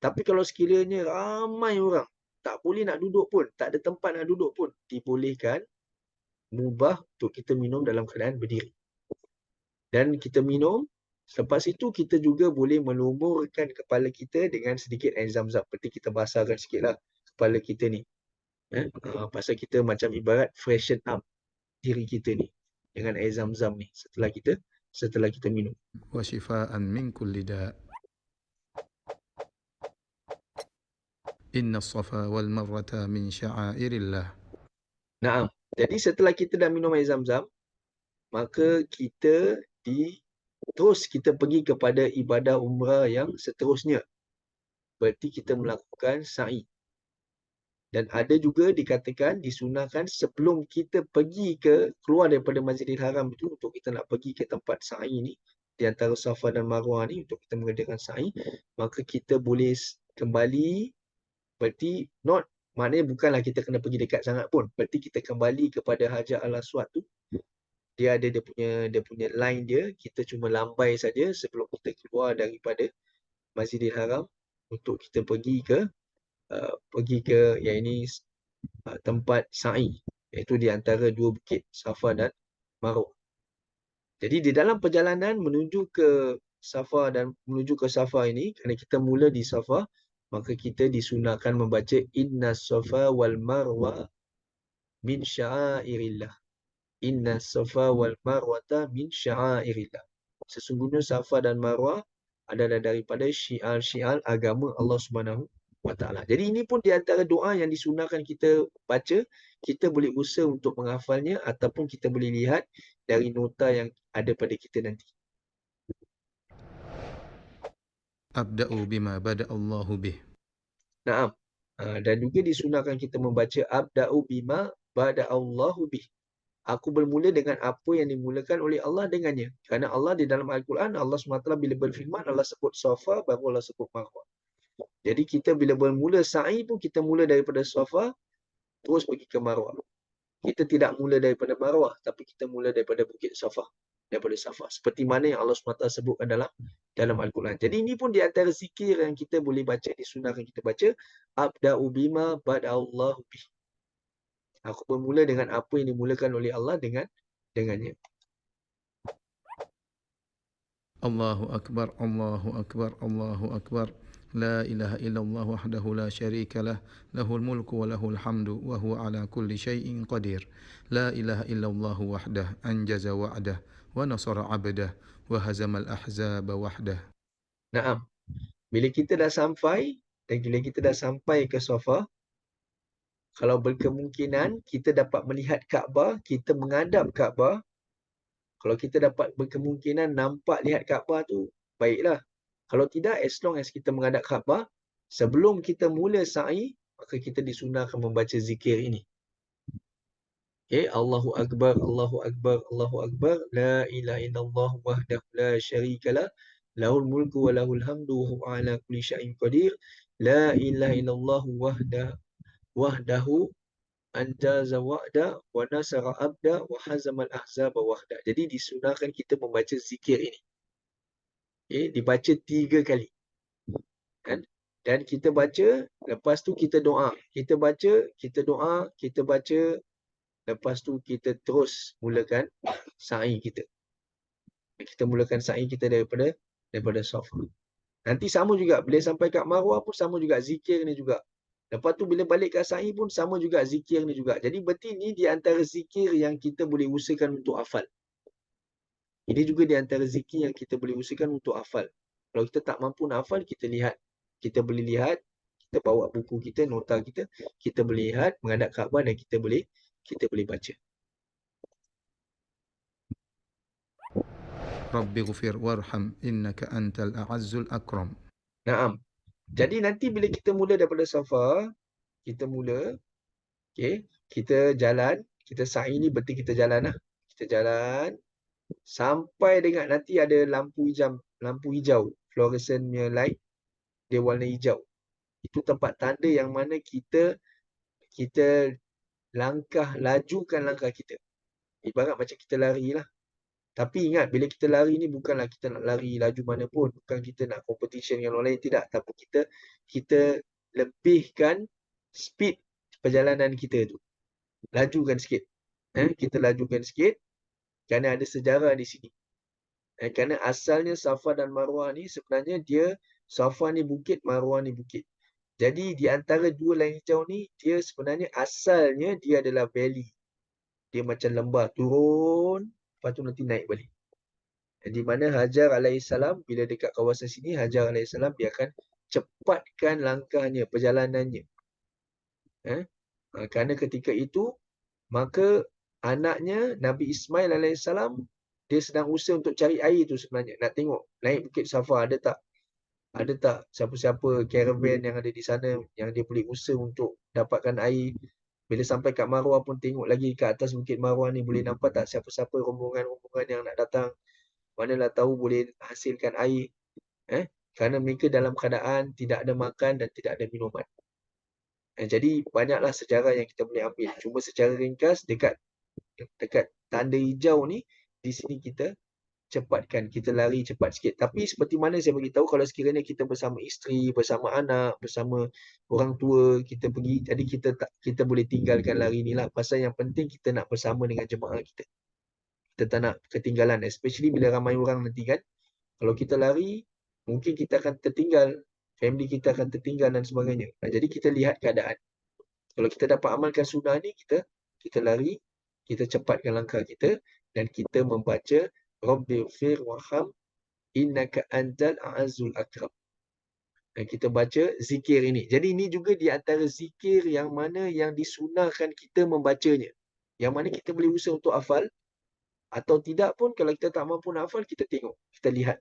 Tapi kalau sekiranya ramai orang, tak boleh nak duduk pun, tak ada tempat nak duduk pun, dibolehkan, mubah untuk kita minum dalam keadaan berdiri. Dan kita minum, selepas itu kita juga boleh melumurkan kepala kita dengan sedikit air zam-zam. Seperti kita basahkan sikitlah kepala kita ni. Pasal kita macam ibarat freshen up diri kita ni dengan air zam-zam ni setelah kita minum. Wa shifaan min kulli da'. Inna as-safa wal marwata min sya'airillah. Naam. Jadi setelah kita dah minum air zam-zam, maka kita terus kita pergi kepada ibadah umrah yang seterusnya. Berarti kita melakukan sa'i. Dan ada juga dikatakan disunahkan sebelum kita pergi keluar daripada Masjidil Haram itu, untuk kita nak pergi ke tempat sa'i ni, di antara Safa dan Marwah ni, untuk kita mengerjakan sa'i, maka kita boleh kembali. Berarti maknanya bukanlah kita kena pergi dekat sangat pun. Berarti kita kembali kepada Hajar Al-Aswad tu. Dia ada dia punya line dia. Kita cuma lambai saja sebelum kita keluar daripada Masjidil Haram untuk kita pergi ke yang ini tempat sa'i, iaitu di antara dua bukit Safa dan Marwah. Jadi di dalam perjalanan menuju ke Safa ini, kerana kita mula di Safa, maka kita disunahkan membaca Inna Safa wal Marwa min sya'airillah. Inna Safa wal Marwata min sya'airillah. Sesungguhnya Safa dan Marwah adalah daripada syiar-syiar agama Allah Subhanahu wa Ta'ala. Jadi ini pun di antara doa yang disunahkan kita baca. Kita boleh usaha untuk menghafalnya, ataupun kita boleh lihat dari nota yang ada pada kita nanti. Abda'u bima bada Allahu bih. Naam. Dan juga disunahkan kita membaca Abda'u bima bada Allahu bih. Aku bermula dengan apa yang dimulakan oleh Allah dengannya. Kerana Allah di dalam Al-Quran, Allah SWT bila berfirman, Allah sebut Safa, baru Allah sebut Marwah. Jadi kita bila bermula sa'i pun, kita mula daripada Safa, terus pergi ke Marwah. Kita tidak mula daripada Marwah, tapi kita mula daripada Bukit Safa. Daripada Safa. Seperti mana yang Allah SWT sebutkan dalam Al-Quran. Jadi ini pun di antara zikir yang kita boleh baca, disunahkan kita baca. Abda'u bima bada'allahu bih. Aku bermula dengan apa yang dimulakan oleh Allah dengannya. Allahu akbar, Allahu akbar, Allahu akbar. La ilaha illallah wahdahu la syarika lah. Lahul mulku wa lahul hamdu wa huwa ala kulli syai'in qadir. La ilaha illallah wahdah anjaza wa'dah wa nasara 'abdah wa hazamal ahzaba wahdah. Naam. Bila kita dah sampai ke Safa, kalau berkemungkinan kita dapat melihat Kaabah, kita menghadap Kaabah. Kalau kita dapat berkemungkinan nampak lihat Kaabah tu, baiklah. Kalau tidak, as long as kita menghadap Kaabah, sebelum kita mula sa'i, maka kita disunahkan membaca zikir ini. Okay, Allahu Akbar, Allahu Akbar, Allahu Akbar, La ilaha illallah wahdahu la syarikalah, lahul mulku wa lahul hamdu wa huwa ala kulli syai'in qadir, La ilaha illallah wahdahu anjaza wa'da wa nasara abda wa hazamal ahzaba wahda. Jadi disunahkan kita membaca zikir ini. Dibaca 3 kali. Kan? Dan kita baca, lepas tu kita doa. Kita baca, kita doa, kita baca, lepas tu kita terus mulakan sa'i kita. Kita mulakan sa'i kita daripada Safa. Nanti sama juga, bila sampai kat Marwah pun sama juga zikir ni juga. Lepas tu bila balik ke sa'i pun sama juga zikir ni juga. Jadi berarti ni di antara zikir yang kita boleh usahakan untuk hafal. Ini juga di antara zikir yang kita boleh usahakan untuk hafal. Kalau kita tak mampu nak hafal, kita boleh lihat, Kita bawa buku kita, nota kita boleh lihat menghadap Kaabah dan kita boleh baca. Rabbi ghfir warham innaka antal a'azzul akram. Naam. Jadi nanti bila kita mula daripada Safa, kita mula, okey, kita jalan, kita sa'i ni berarti kita jalan lah. Kita jalan sampai dengan nanti ada lampu hijau, fluorescent punya light, dia warna hijau. Itu tempat tanda yang mana kita lajukan langkah kita. Ibarat macam kita lari lah. Tapi ingat, bila kita lari ni bukanlah kita nak lari laju mana pun. Bukan kita nak competition dengan orang lain, tidak. Tapi kita lebihkan speed perjalanan kita tu. Lajukan sikit. Kita lajukan sikit kerana ada sejarah di sini. Kerana asalnya Safa dan Marwah ni sebenarnya Safa ni bukit, Marwah ni bukit. Jadi di antara dua line hijau ni, dia sebenarnya asalnya dia adalah valley. Dia macam lembah turun, lepas tu nanti naik balik. Di mana Hajar alaihissalam, bila dekat kawasan sini, Hajar alaihissalam dia akan cepatkan langkahnya, perjalanannya. Kerana ketika itu, maka anaknya Nabi Ismail alaihissalam, dia sedang usaha untuk cari air tu sebenarnya. Nak tengok naik Bukit Safa ada tak siapa-siapa caravan yang ada di sana yang dia boleh usaha untuk dapatkan air. Bila sampai kat Marwah pun tengok lagi kat atas Bukit Marwah ni, boleh nampak tak siapa-siapa rombongan-rombongan yang nak datang. Manalah tahu boleh hasilkan air. Kerana mereka dalam keadaan tidak ada makan dan tidak ada minuman. Jadi banyaklah sejarah yang kita boleh ambil. Cuma secara ringkas dekat tanda hijau ni, di sini kita cepatkan, kita lari cepat sikit. Tapi seperti mana saya beritahu, kalau sekiranya kita bersama isteri, bersama anak, bersama orang tua, kita pergi, jadi kita boleh tinggalkan lari ni lah. Pasal yang penting kita nak bersama dengan jemaah kita. Kita tak nak ketinggalan, especially bila ramai orang nanti kan. Kalau kita lari, mungkin kita akan tertinggal, family kita akan tertinggal dan sebagainya. Jadi kita lihat keadaan. Kalau kita dapat amalkan sunnah ni, kita lari, kita cepatkan langkah kita dan kita membaca Rabbighfir warham innaka antal a'azzul akram. Dan kita baca zikir ini. Jadi ini juga di antara zikir yang mana yang disunahkan kita membacanya. Yang mana kita boleh usaha untuk hafal. Atau tidak pun, kalau kita tak mampu nak hafal, kita tengok, kita lihat.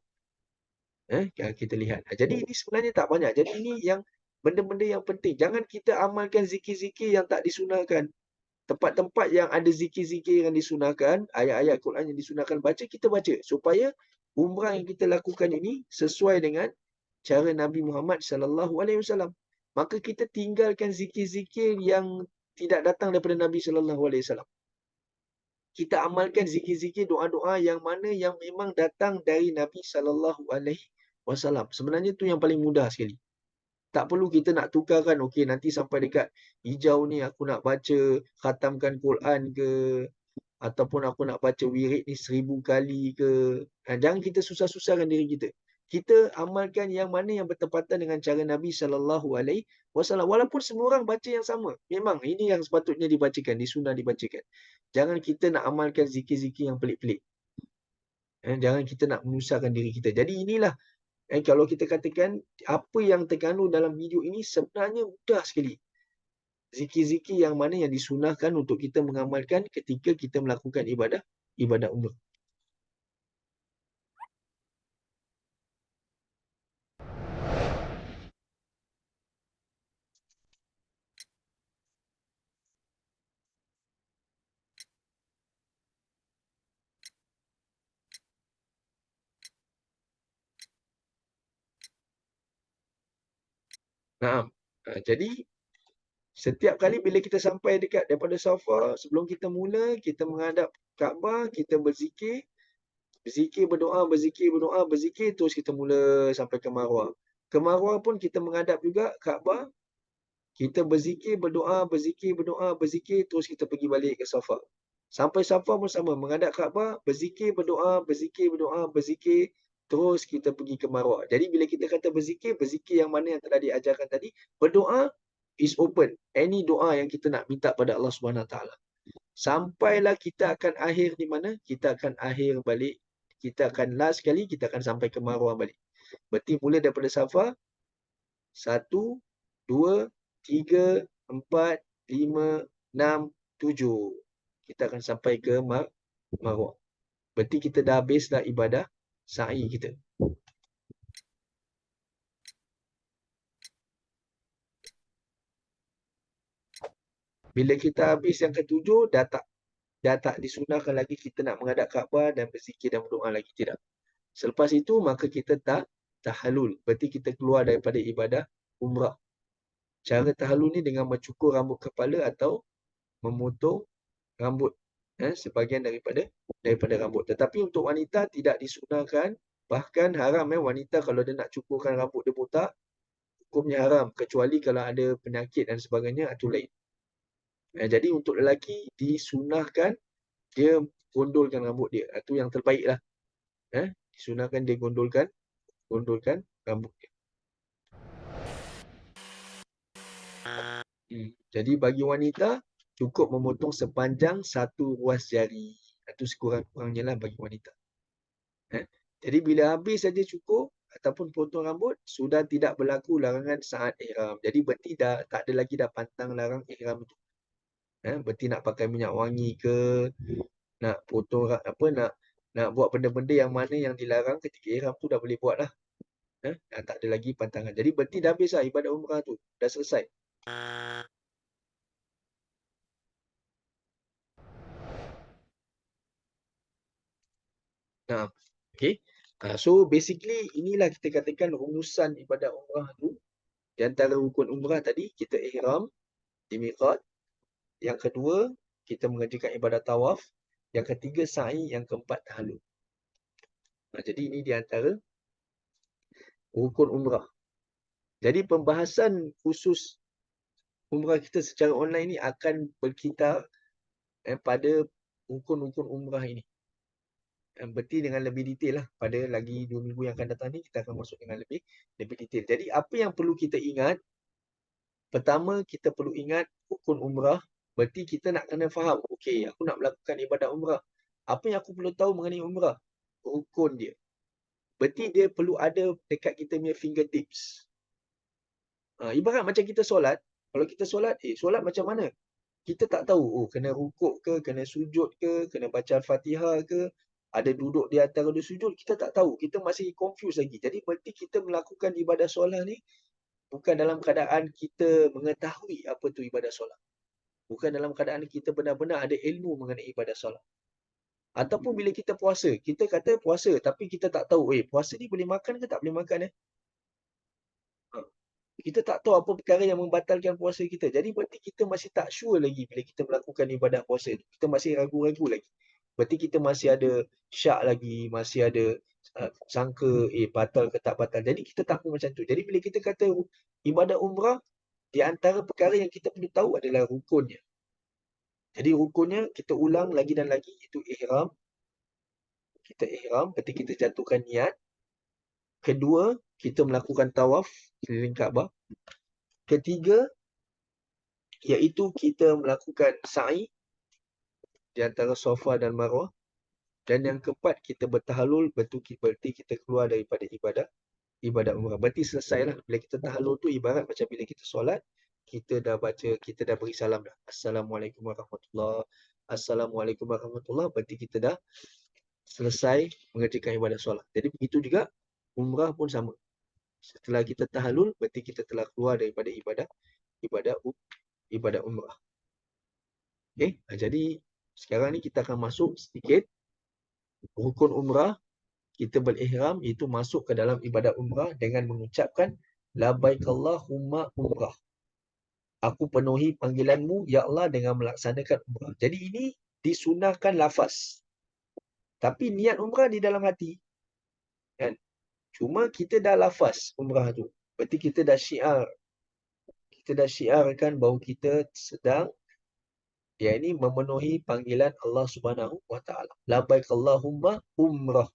Kita lihat. Jadi ini sebenarnya tak banyak. Jadi ini yang benda-benda yang penting. Jangan kita amalkan zikir-zikir yang tak disunahkan. Tempat-tempat yang ada zikir-zikir yang disunahkan, ayat-ayat Quran yang disunahkan baca, kita baca. Supaya umrah yang kita lakukan ini sesuai dengan cara Nabi Muhammad SAW. Maka kita tinggalkan zikir-zikir yang tidak datang daripada Nabi SAW. Kita amalkan zikir-zikir, doa-doa yang mana yang memang datang dari Nabi SAW. Sebenarnya tu yang paling mudah sekali. Tak perlu kita nak tukarkan, okey nanti sampai dekat hijau ni aku nak baca, khatamkan Quran ke, ataupun aku nak baca wirid ni 1000 kali ke. Jangan kita susah-susahkan diri kita. Kita amalkan yang mana yang bertepatan dengan cara Nabi SAW. Walaupun semua orang baca yang sama. Memang ini yang sepatutnya dibacakan, disunah dibacakan. Jangan kita nak amalkan zikir-zikir yang pelik-pelik. Jangan kita nak menyusahkan diri kita. Jadi inilah, kalau kita katakan apa yang terkandung dalam video ini sebenarnya mudah sekali. Zikir-zikir yang mana yang disunahkan untuk kita mengamalkan ketika kita melakukan ibadah umrah. Nah, jadi setiap kali bila kita sampai dekat daripada Safa, sebelum kita mula, kita menghadap Kaabah, kita berzikir, berdoa, berzikir, terus kita mula sampai ke Marwah. Ke Marwah pun kita menghadap juga Kaabah, kita berzikir, berdoa, berzikir, terus kita pergi balik ke Safa. Sampai Safa pun sama, menghadap Kaabah, berzikir, berdoa, berzikir, terus kita pergi ke Marwah. Jadi bila kita kata berzikir yang mana yang telah diajarkan tadi, berdoa is open. Any doa yang kita nak minta pada Allah SWT. Sampailah kita akan akhir di mana? Kita akan akhir balik. Kita akan last kali, kita akan sampai ke Marwah balik. Berarti mula daripada Safa, 1, 2, 3, 4, 5, 6, 7. Kita akan sampai ke Marwah. Berarti kita dah habis dah ibadah sa'i kita. Bila kita habis yang ketujuh, dah tak disunahkan lagi kita nak menghadap Kaabah dan berzikir dan berdoa lagi. Tidak. Selepas itu, maka kita tak tahallul. Berarti kita keluar daripada ibadah umrah. Cara tahallul ni dengan mencukur rambut kepala atau memotong rambut. Sebahagian daripada rambut. Tetapi untuk wanita tidak disunahkan. Bahkan haram wanita kalau dia nak cukurkan rambut dia botak, hukumnya haram. Kecuali kalau ada penyakit dan sebagainya, itu lain. Jadi untuk lelaki disunahkan dia gondolkan rambut dia. Itu yang terbaik lah. Disunahkan dia gondolkan rambut dia. Jadi bagi wanita cukup memotong sepanjang 1 ruas jari. Itu sekurang-kurangnya lah bagi wanita. Jadi bila habis saja cukur ataupun potong rambut, sudah tidak berlaku larangan saat ihram. Jadi berarti dah tak ada lagi dah pantang larang ihram itu. Berarti nak pakai minyak wangi ke, nak potong nak buat benda-benda yang mana yang dilarang ketika ihram tu dah boleh buat lah. Dah tak ada lagi pantangan. Jadi berarti dah habis lah ibadah umrah tu. Dah selesai. Nah, okay. So basically inilah kita katakan rumusan ibadah umrah tu. Di antara rukun umrah tadi, kita ihram di miqat. Yang kedua, kita mengerjakan ibadah tawaf. Yang ketiga, sa'i. Yang keempat, tahallul. Jadi ini di antara rukun umrah. Jadi pembahasan khusus umrah kita secara online ni akan berkitar pada rukun-rukun umrah ini. Berarti dengan lebih detail lah. Pada lagi 2 minggu yang akan datang ni, kita akan masuk dengan lebih detail. Jadi apa yang perlu kita ingat? Pertama, kita perlu ingat rukun umrah. Berarti kita nak kena faham. Okey, aku nak melakukan ibadah umrah. Apa yang aku perlu tahu mengenai umrah? Rukun dia. Berarti dia perlu ada dekat kita punya fingertips. Ibarat macam kita solat. Kalau kita solat, solat macam mana? Kita tak tahu. Kena rukuk ke, kena sujud ke, kena baca Al-Fatihah ke, ada duduk di antara dua sujud, kita tak tahu. Kita masih confused lagi. Jadi berarti kita melakukan ibadah solat ni bukan dalam keadaan kita mengetahui apa tu ibadah solat. Bukan dalam keadaan kita benar-benar ada ilmu mengenai ibadah solat. Ataupun bila kita puasa, kita kata puasa tapi kita tak tahu, puasa ni boleh makan ke tak boleh makan? Kita tak tahu apa perkara yang membatalkan puasa kita. Jadi berarti kita masih tak sure lagi bila kita melakukan ibadah puasa itu. Kita masih ragu-ragu lagi. Berarti kita masih ada syak lagi, masih ada sangka batal ke tak batal. Jadi kita takut macam tu. Jadi bila kita kata ibadah umrah, di antara perkara yang kita perlu tahu adalah rukunnya. Jadi rukunnya kita ulang lagi dan lagi, itu ihram. Kita ihram, berarti kita jatuhkan niat. Kedua, kita melakukan tawaf keliling Kaabah. Ketiga, iaitu kita melakukan sa'i di antara Safa dan Marwah. Dan yang keempat, kita bertahallul, berarti kita keluar daripada ibadah umrah. Berarti selesailah. Bila kita tahallul tu ibarat macam bila kita solat, kita dah baca, kita dah beri salam dah. Assalamualaikum warahmatullahi wabarakatuh. Assalamualaikum warahmatullahi wabarakatuh. Berarti kita dah selesai mengerjakan ibadah solat. Jadi begitu juga umrah pun sama. Setelah kita tahallul, berarti kita telah keluar daripada ibadah umrah. Okay? Jadi sekarang ni kita akan masuk sedikit rukun umrah. Kita berihram, itu masuk ke dalam ibadah umrah dengan mengucapkan labbaik Allahumma umrah. Aku penuhi panggilanmu ya Allah dengan melaksanakan umrah. Jadi ini disunahkan lafaz. Tapi niat umrah di dalam hati. Kan? Cuma kita dah lafaz umrah tu. Berarti kita dah syiar. Kita dah syiarkan bahawa kita sedang memenuhi panggilan Allah Subhanahu wa taala. Labbaik Allahumma umrah.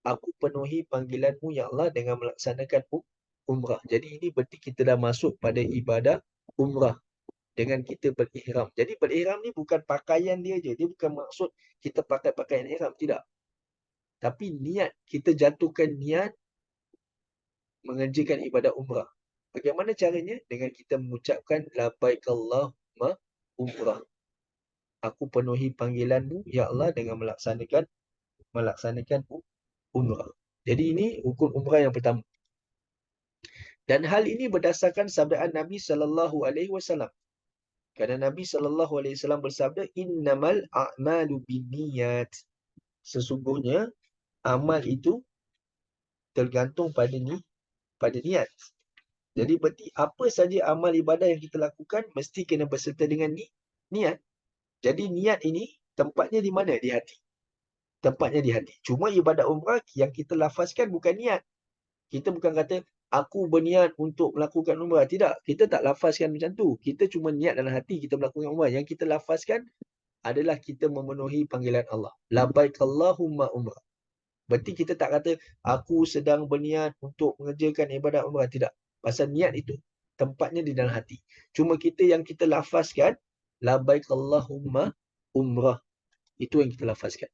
Aku penuhi panggilanmu ya Allah dengan melaksanakan umrah. Jadi ini berarti kita dah masuk pada ibadah umrah dengan kita berihram. Jadi berihram ni bukan pakaian dia je. Dia bukan maksud kita pakai pakaian ihram. Tidak. Tapi niat. Kita jatuhkan niat mengerjakan ibadah umrah. Bagaimana caranya? Dengan kita mengucapkan labbaik Allahumma umrah. Aku penuhi panggilanmu, ya Allah, dengan melaksanakan umrah. Jadi ini rukun umrah yang pertama. Dan hal ini berdasarkan sabdaan Nabi sallallahu alaihi wasallam. Kerana Nabi sallallahu alaihi wasallam bersabda, "Innamal a'malu binniyat." Sesungguhnya amal itu tergantung pada niat. Jadi berarti apa saja amal ibadah yang kita lakukan mesti kena berserta dengan niat. Jadi niat ini tempatnya di mana? Di hati. Tempatnya di hati. Cuma ibadat umrah yang kita lafazkan bukan niat. Kita bukan kata, aku berniat untuk melakukan umrah. Tidak. Kita tak lafazkan macam tu. Kita cuma niat dalam hati kita melakukan umrah. Yang kita lafazkan adalah kita memenuhi panggilan Allah. Labbaik Allahumma umrah. Berarti kita tak kata, aku sedang berniat untuk mengerjakan ibadat umrah. Tidak. Pasal niat itu tempatnya di dalam hati. Cuma yang kita lafazkan, labbaik Allahumma umrah. Itu yang kita lafazkan.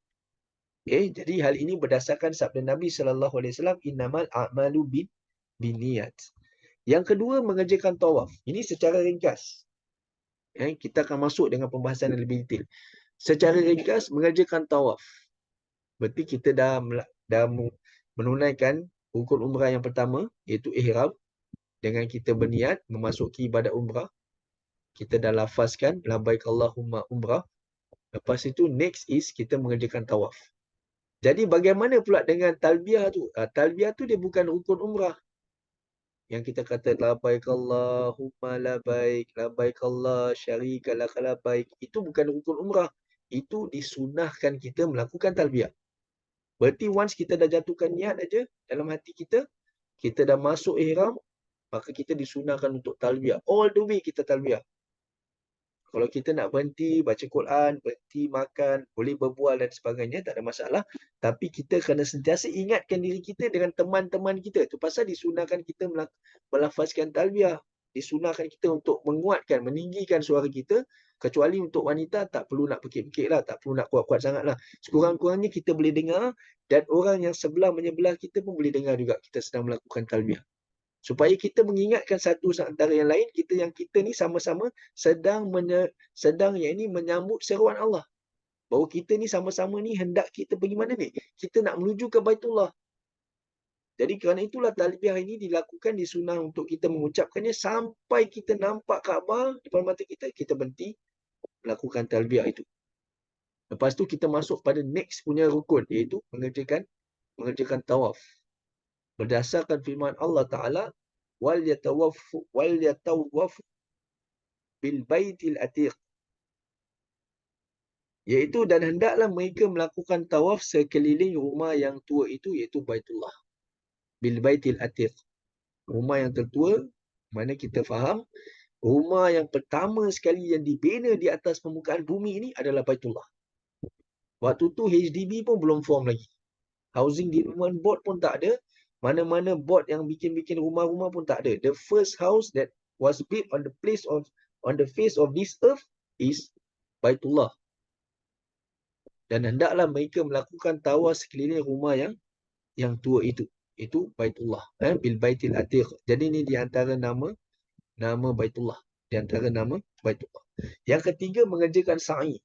Okay, jadi hal ini berdasarkan sabda Nabi sallallahu alaihi wasallam, innamal a'malu binniyat. Yang kedua, mengerjakan tawaf. Ini secara ringkas. Kita akan masuk dengan pembahasan yang lebih detail. Secara ringkas, mengerjakan tawaf. Berarti kita dah menunaikan rukun umrah yang pertama, iaitu ihram. Dengan kita berniat memasuki ibadat umrah. Kita dah lafazkan labbaik Allahumma umrah. Lepas itu, next is kita mengerjakan tawaf. Jadi bagaimana pula dengan talbiyah tu? Talbiyah tu dia bukan rukun umrah. Yang kita kata labbaik Allahumma labbaik, labbaik Allah syarika lak labbaik. Itu bukan rukun umrah. Itu disunahkan kita melakukan talbiyah. Berarti once kita dah jatuhkan niat aja dalam hati kita dah masuk ihram, maka kita disunahkan untuk talbiyah. All the way kita talbiyah. Kalau kita nak berhenti baca Quran, berhenti makan, boleh berbual dan sebagainya, tak ada masalah. Tapi kita kena sentiasa ingatkan diri kita dengan teman-teman kita. Itu pasal disunahkan kita melafazkan talbiyah. Disunahkan kita untuk menguatkan, meninggikan suara kita. Kecuali untuk wanita, tak perlu nak pekik-pekik lah. Tak perlu nak kuat-kuat sangat lah. Sekurang-kurangnya kita boleh dengar. Dan orang yang sebelah menyebelah kita pun boleh dengar juga kita sedang melakukan talbiyah. Supaya kita mengingatkan satu antara yang lain, kita ni sama-sama sedang menyambut seruan Allah. Bahawa kita ni sama-sama ni hendak kita pergi mana ni? Kita nak menuju ke Baitullah. Jadi kerana itulah talbiyah ini dilakukan, disunah untuk kita mengucapkannya sampai kita nampak Kaabah depan mata kita berhenti melakukan talbiyah itu. Lepas tu kita masuk pada next punya rukun, iaitu mengerjakan tawaf. Berdasarkan firman Allah Ta'ala, wal yatawaf bil baitil atiq. Iaitu dan hendaklah mereka melakukan tawaf sekeliling rumah yang tua itu, iaitu Baitullah. Bil baitil atiq. Rumah yang tertua, mana kita faham, rumah yang pertama sekali yang dibina di atas permukaan bumi ini adalah Baitullah. Waktu tu HDB pun belum form lagi. Housing Development Board pun tak ada. Mana-mana board yang bikin-bikin rumah-rumah pun tak ada. The first house that was built on the face of this earth is Baitullah. Dan hendaklah mereka melakukan tawaf sekeliling rumah yang tua itu. Itu Baitullah. Bil Baitil Atiq. Jadi ini di antara nama Baitullah. Di antara nama Baitullah. Yang ketiga, mengerjakan sa'i.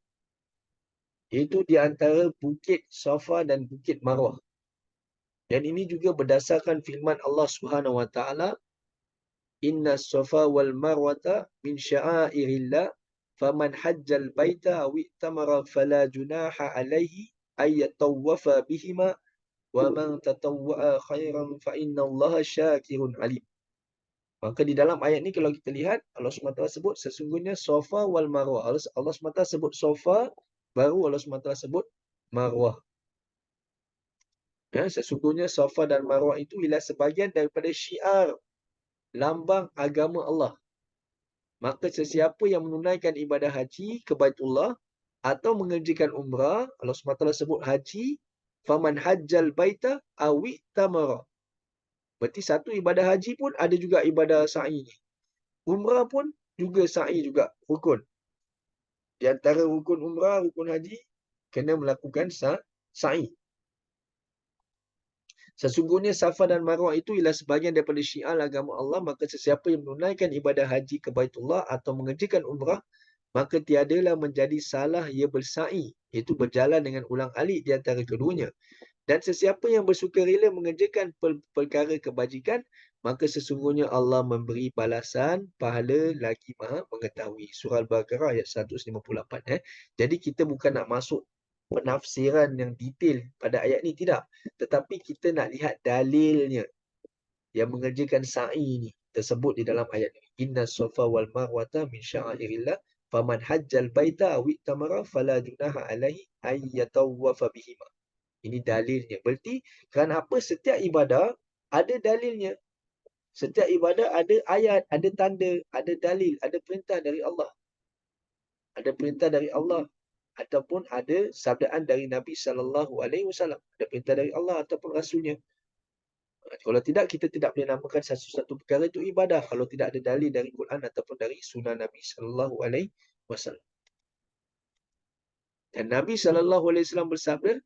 Itu di antara Bukit Safa dan Bukit Marwah. Dan ini juga berdasarkan firman Allah Subhanahu wa taala, inna safa wal marwata min sya'airillah faman hajjal baita aw i'tamara fala junaha alaihi ay yatawwafa bihima wa man tatawwa'a khairan fa innallaha syakirun alim. Maka di dalam ayat ni kalau kita lihat, Allah SWT sebut sesungguhnya safa wal marwah. Allah SWT sebut safa, baru Allah SWT sebut marwah. Sesungguhnya Safa dan Marwah itu ialah sebahagian daripada syiar lambang agama Allah. Maka sesiapa yang menunaikan ibadah haji ke Baitullah atau mengerjakan umrah, Allah SWT sebut haji, faman hajjal baita awi tamara. Berarti satu ibadah haji pun ada juga ibadah sa'i. Umrah pun juga sa'i juga, rukun. Di antara rukun umrah, rukun haji, kena melakukan sa'i. Sesungguhnya Safa dan Marwah itu ialah sebahagian daripada syiar agama Allah, maka sesiapa yang menunaikan ibadah haji ke Baitullah atau mengerjakan umrah, maka tiadalah menjadi salah ia bersa'i, iaitu berjalan dengan ulang alik di antara keduanya. Dan sesiapa yang bersukarela mengerjakan perkara kebajikan, maka sesungguhnya Allah memberi balasan pahala lagi maha mengetahui. Surah Al-Baqarah ayat 158. Jadi kita bukan nak masuk penafsiran yang detail pada ayat ni, tidak. Tetapi kita nak lihat dalilnya yang mengerjakan sa'i ni tersebut di dalam ayat ini. Inna safa wal marwata min sya'airillah faman hajjal baita aw itamara fala junaha alaihi ay yatawwafa bihima. Ini dalilnya. Berarti kerana apa? Setiap ibadah ada dalilnya. Setiap ibadah ada ayat, ada tanda, ada dalil, ada perintah dari Allah. Ada perintah dari Allah ataupun ada sabdaan dari Nabi SAW. Ada perintah dari Allah ataupun Rasulnya. Kalau tidak, kita tidak boleh namakan satu-satu perkara itu ibadah kalau tidak ada dalil dari Quran ataupun dari sunnah Nabi SAW. Dan Nabi SAW bersabda,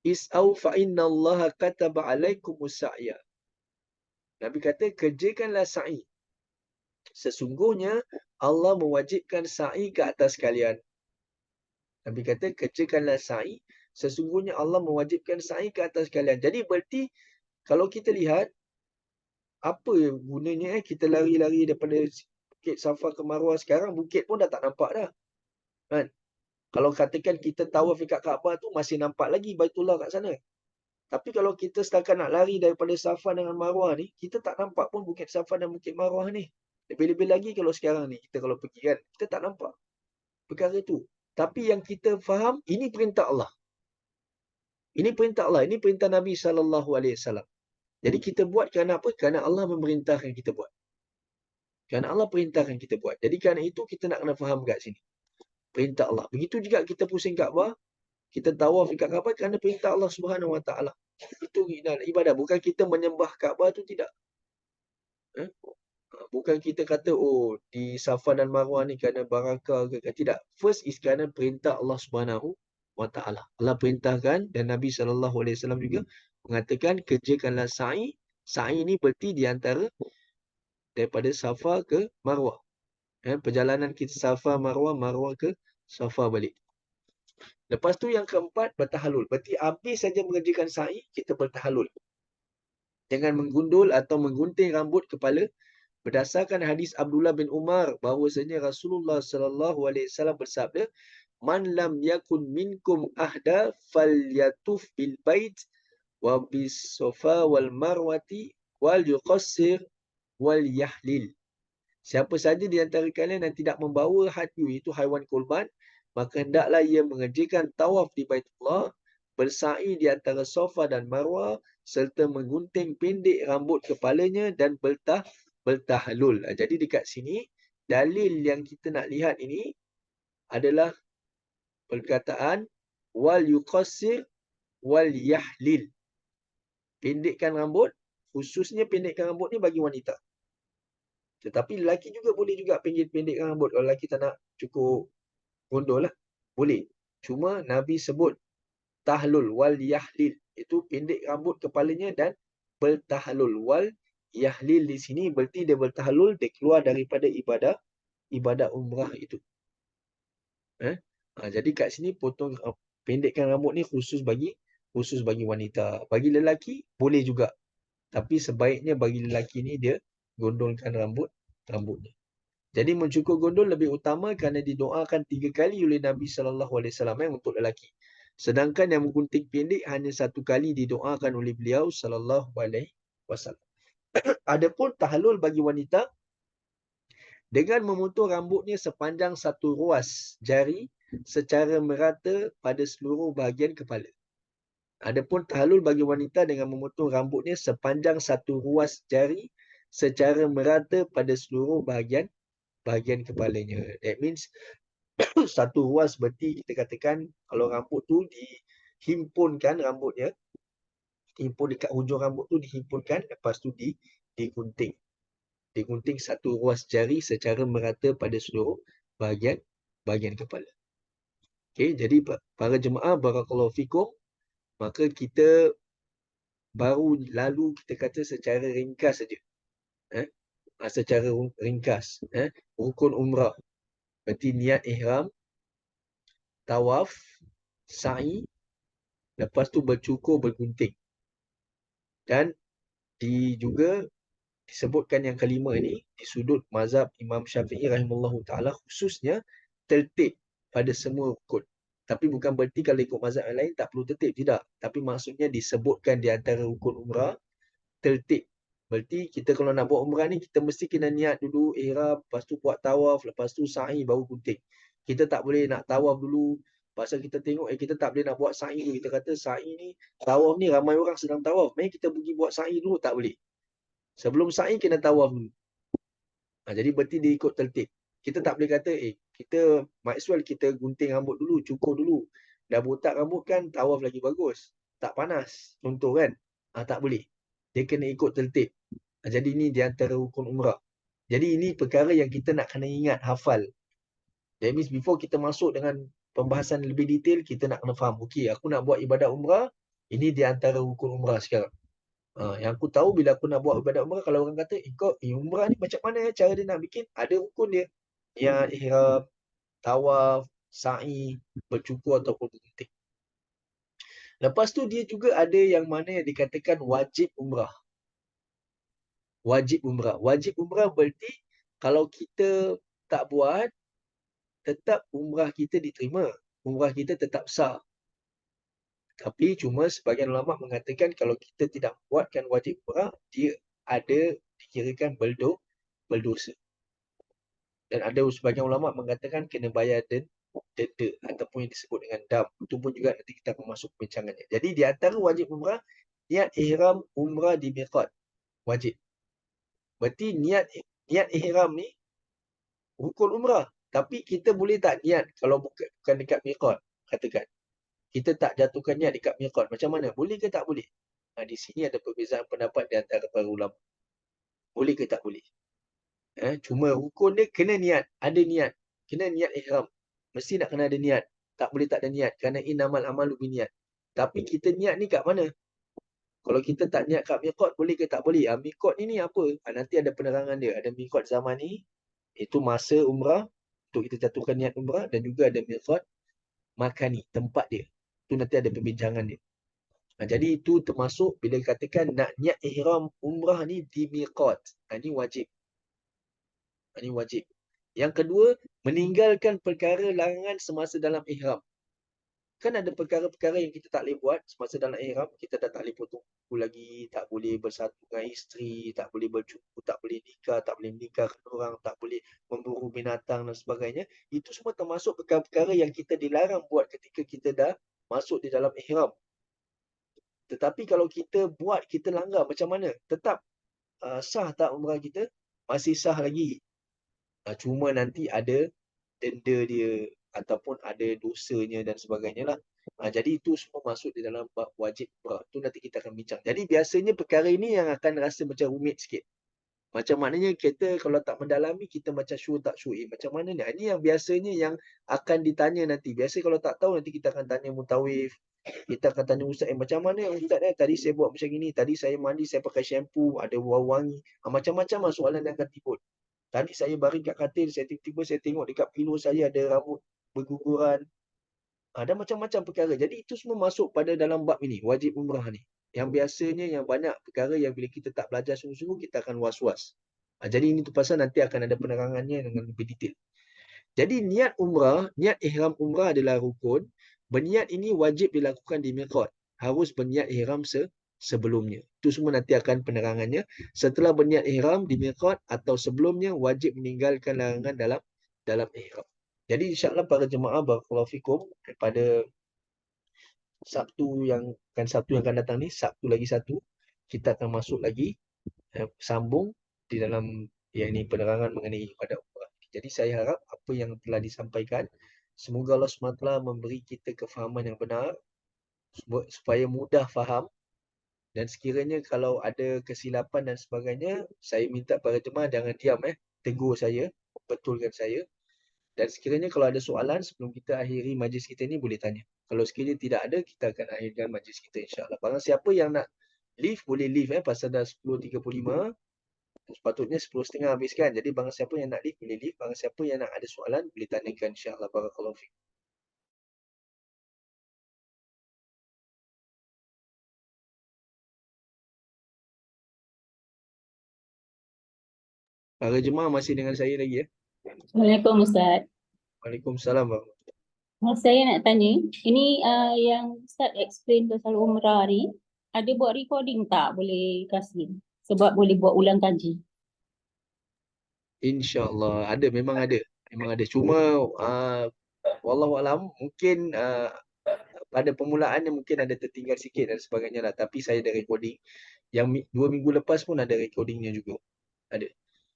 Is'au fa'inna Allah kataba alaikumus sa'ya. Nabi kata, kerjakanlah sa'i. Sesungguhnya Allah mewajibkan sa'i ke atas kalian. Nabi kata, kerjakanlah sa'i. Sesungguhnya Allah mewajibkan sa'i ke atas kalian. Jadi berarti, kalau kita lihat, apa gunanya kita lari-lari daripada Bukit Safa ke Marwah sekarang, bukit pun dah tak nampak dah. Kan? Kalau katakan kita tawaf dekat Kaabah tu, masih nampak lagi Baitullah kat sana. Tapi kalau kita setakat nak lari daripada Safa dengan Marwah ni, kita tak nampak pun Bukit Safa dan Bukit Marwah ni. Lebih-lebih lagi kalau sekarang ni, kita kalau pergi kan, kita tak nampak perkara tu. Tapi yang kita faham, ini perintah Allah. Ini perintah Allah. Ini perintah Nabi SAW. Jadi kita buat kerana apa? Kerana Allah memerintahkan kita buat. Kerana Allah perintahkan kita buat. Jadi kerana itu, kita nak kena faham kat sini. Perintah Allah. Begitu juga kita pusing Kaabah, kita tawaf dekat Kaabah kerana perintah Allah SWT. Itu ibadah. Bukan kita menyembah Kaabah tu, tidak. Bukan kita kata, oh, di Safa dan Marwah ni kerana barakah ke. Tidak. First is kerana perintah Allah SWT. Allah perintahkan dan Nabi SAW juga mengatakan, kerjakanlah sa'i. Sa'i ni berarti di antara daripada Safa ke Marwah. Perjalanan kita Safa, Marwah, Marwah ke Safa balik. Lepas tu yang keempat, bertahalul. Berarti habis saja mengerjakan sa'i, kita bertahalul. Dengan menggundul atau menggunting rambut kepala, berdasarkan hadis Abdullah bin Umar bahawasanya Rasulullah SAW bersabda, Man lam yakun minkum ahda falyatuf bil bait wa bis safa wal marwati wal yuqassir wal yahlil. Siapa saja di antara kalian yang tidak membawa hadyu, itu haiwan kurban, maka hendaklah ia mengerjakan tawaf di Baitullah, bersa'i di antara Safa dan Marwah, serta menggunting pendek rambut kepalanya dan bertahlul. Jadi dekat sini, dalil yang kita nak lihat ini adalah perkataan wal yuqassir wal yahlil. Pendekkan rambut, khususnya pendekkan rambut ni bagi wanita. Tetapi lelaki juga boleh juga pendekkan rambut. Kalau lelaki tak nak cukup gondol lah. Boleh. Cuma Nabi sebut tahlul wal yahlil. Itu pendek rambut kepalanya dan bertahlul. Wal yahlil di sini berarti dia bertahlul, dia keluar daripada ibadah umrah itu. Jadi kat sini potong pendekkan rambut ni khusus bagi wanita. Bagi lelaki boleh juga. Tapi sebaiknya bagi lelaki ni dia gondolkan rambutnya. Jadi mencukur gondol lebih utama kerana didoakan 3 kali oleh Nabi SAW untuk lelaki. Sedangkan yang menggunting pendek hanya 1 kali didoakan oleh beliau SAW. Adapun tahlul bagi wanita dengan memotong rambutnya sepanjang 1 ruas jari secara merata pada seluruh bahagian kepala. Adapun tahlul bagi wanita dengan memotong rambutnya sepanjang 1 ruas jari secara merata pada seluruh bahagian kepalanya. That means 1 ruas berarti kita katakan kalau rambut tu dihimpunkan rambutnya, himpun dekat hujung rambut tu dihimpunkan, lepas tu digunting. Digunting 1 ruas jari secara merata pada seluruh bahagian kepala. Okey, jadi para jemaah barakallahu fikum, maka kita baru lalu kita kata secara ringkas saja. Secara ringkas. Rukun umrah. Berarti niat ihram, tawaf, sa'i, lepas tu bercukur, bergunting. Dan juga disebutkan yang kelima ini di sudut mazhab Imam Syafi'i rahimahullahu ta'ala, khususnya tertib pada semua rukun. Tapi bukan berarti kalau ikut mazhab yang lain tak perlu tertib, tidak. Tapi maksudnya disebutkan di antara rukun umrah tertib. Berarti kita kalau nak buat umrah ni, kita mesti kena niat dulu ihram, lepas tu buat tawaf, lepas tu sa'i, baru gunting. Kita tak boleh nak tawaf dulu, pasal kita tengok kita tak boleh nak buat sa'i dulu. Kita kata sa'i ni, tawaf ni ramai orang sedang tawaf, mari kita pergi buat sa'i dulu, tak boleh. Sebelum sa'i kena tawaf dulu. Jadi berarti dia ikut tertib. Kita tak boleh kata kita might as well kita gunting rambut dulu, cukur dulu. Dah botak rambut kan tawaf lagi bagus. Tak panas. Contoh kan. Tak boleh. Dia kena ikut tertib. Jadi ini di antara rukun umrah. Jadi ini perkara yang kita nak kena ingat, hafal. That means before kita masuk dengan pembahasan lebih detail, kita nak kena faham. Okey, aku nak buat ibadat umrah. Ini di antara rukun umrah sekarang. Yang aku tahu bila aku nak buat ibadat umrah, kalau orang kata, kau umrah ni macam mana cara dia nak bikin? Ada rukun dia. Niat, ihram, tawaf, sa'i, bercukur ataupun bergunting. Lepas tu dia juga ada yang mana yang dikatakan wajib umrah. Wajib umrah. Wajib umrah berarti kalau kita tak buat, tetap umrah kita diterima. Umrah kita tetap sah. Tapi cuma sebagian ulama mengatakan kalau kita tidak buatkan wajib umrah, dia ada dikirakan berdosa. Dan ada sebagian ulama mengatakan kena bayar denda ataupun yang disebut dengan dam. Itu pun juga nanti kita akan masuk perbincangannya. Jadi di antara wajib umrah, niat ihram umrah di miqat. Wajib. Berarti niat ihram ni rukun umrah. Tapi kita boleh tak niat kalau bukan dekat miqat, katakan. Kita tak jatuhkan niat dekat miqat. Macam mana? Boleh ke tak boleh? Di sini ada perbezaan pendapat di antara para ulama. Boleh ke tak boleh? Cuma rukun dia kena niat. Ada niat. Kena niat ihram. Mesti nak kena ada niat. Tak boleh tak ada niat. Kerana innamal amalu biniat. Tapi kita niat ni kat mana? Kalau kita tak niat kat miqat, boleh ke tak boleh? Miqat ni apa? Nanti ada penerangan dia. Ada miqat zaman ni. Itu masa umrah. Untuk kita jatuhkan niat umrah. Dan juga ada miqat makani. Tempat dia. Itu nanti ada perbincangan dia. Jadi itu termasuk bila katakan nak niat ihram umrah ni di miqat. Ini wajib. Ini wajib. Yang kedua, meninggalkan perkara larangan semasa dalam ihram. Kan ada perkara-perkara yang kita tak boleh buat semasa dalam ihram. Kita dah tak boleh potong kuku lagi, tak boleh bersatu dengan isteri, tak boleh berjumpa, tak boleh nikah, tak boleh menikahkan orang, tak boleh memburu binatang dan sebagainya. Itu semua termasuk perkara-perkara yang kita dilarang buat ketika kita dah masuk di dalam ihram. Tetapi kalau kita buat, kita langgar, macam mana? Tetap sah tak umrah kita? Masih sah lagi. Cuma nanti ada denda dia ataupun ada dosanya dan sebagainya lah. Jadi itu semua masuk di dalam bab wajib umrah. Itu nanti kita akan bincang. Jadi biasanya perkara ini yang akan rasa macam rumit sikit. Macam maknanya kita kalau tak mendalami, kita macam sure tak sure. Macam mana ni? Ini yang biasanya yang akan ditanya nanti. Biasa kalau tak tahu, nanti kita akan tanya mutawif. Kita akan tanya ustaz, macam mana ustaz tadi saya buat macam ini. Tadi saya mandi, saya pakai shampoo, ada wangi. Macam-macam soalan yang akan timbul. Tadi saya baring kat katil, tiba-tiba saya tengok dekat pillow saya ada rambut berguguran. Ada macam-macam perkara. Jadi itu semua masuk pada dalam bab ini, wajib umrah ni. Yang biasanya yang banyak perkara yang bila kita tak belajar sungguh-sungguh, kita akan was-was. Jadi ini tu pasal nanti akan ada penerangannya dengan lebih detail. Jadi niat umrah, niat ihram umrah adalah rukun. Berniat ini wajib dilakukan di miqat. Harus berniat ihram sebelumnya. Itu semua nanti akan penerangannya. Setelah berniat ihram di miqat atau sebelumnya, wajib meninggalkan larangan dalam ihram. Jadi insyaAllah para jemaah barakallahu fikum, pada Sabtu yang akan datang ni, Sabtu lagi satu, kita akan masuk lagi, sambung di dalam yang ini penerangan mengenai ibadat umrah. Jadi saya harap apa yang telah disampaikan, semoga Allah SWT memberi kita kefahaman yang benar, supaya mudah faham. Dan sekiranya kalau ada kesilapan dan sebagainya, saya minta para jemaah jangan diam, tegur saya, betulkan saya. Dan sekiranya kalau ada soalan sebelum kita akhiri majlis kita ni, boleh tanya. Kalau sekiranya tidak ada, kita akan akhirkan majlis kita insyaAllah. Barang siapa yang nak Live boleh live pasal dah 10.35. Sepatutnya 10.30 habiskan. Jadi barang siapa yang nak live boleh live. Barang siapa yang nak ada soalan boleh tanyakan, insya-Allah. Barakallahu fiik. Para jemaah masih dengan saya lagi ya. Assalamualaikum Ustaz. Waalaikumsalam warahmatullahi. Saya nak tanya, ini yang Ustaz explain pasal umrah ni, ada buat recording tak? Boleh kasih? Sebab boleh buat ulang kaji. Insya-Allah ada, memang ada. Memang ada. Cuma wallahu alam mungkin pada permulaannya mungkin ada tertinggal sikit dan sebagainya lah. Tapi saya ada recording. Yang 2 minggu lepas pun ada recordingnya juga. Ada.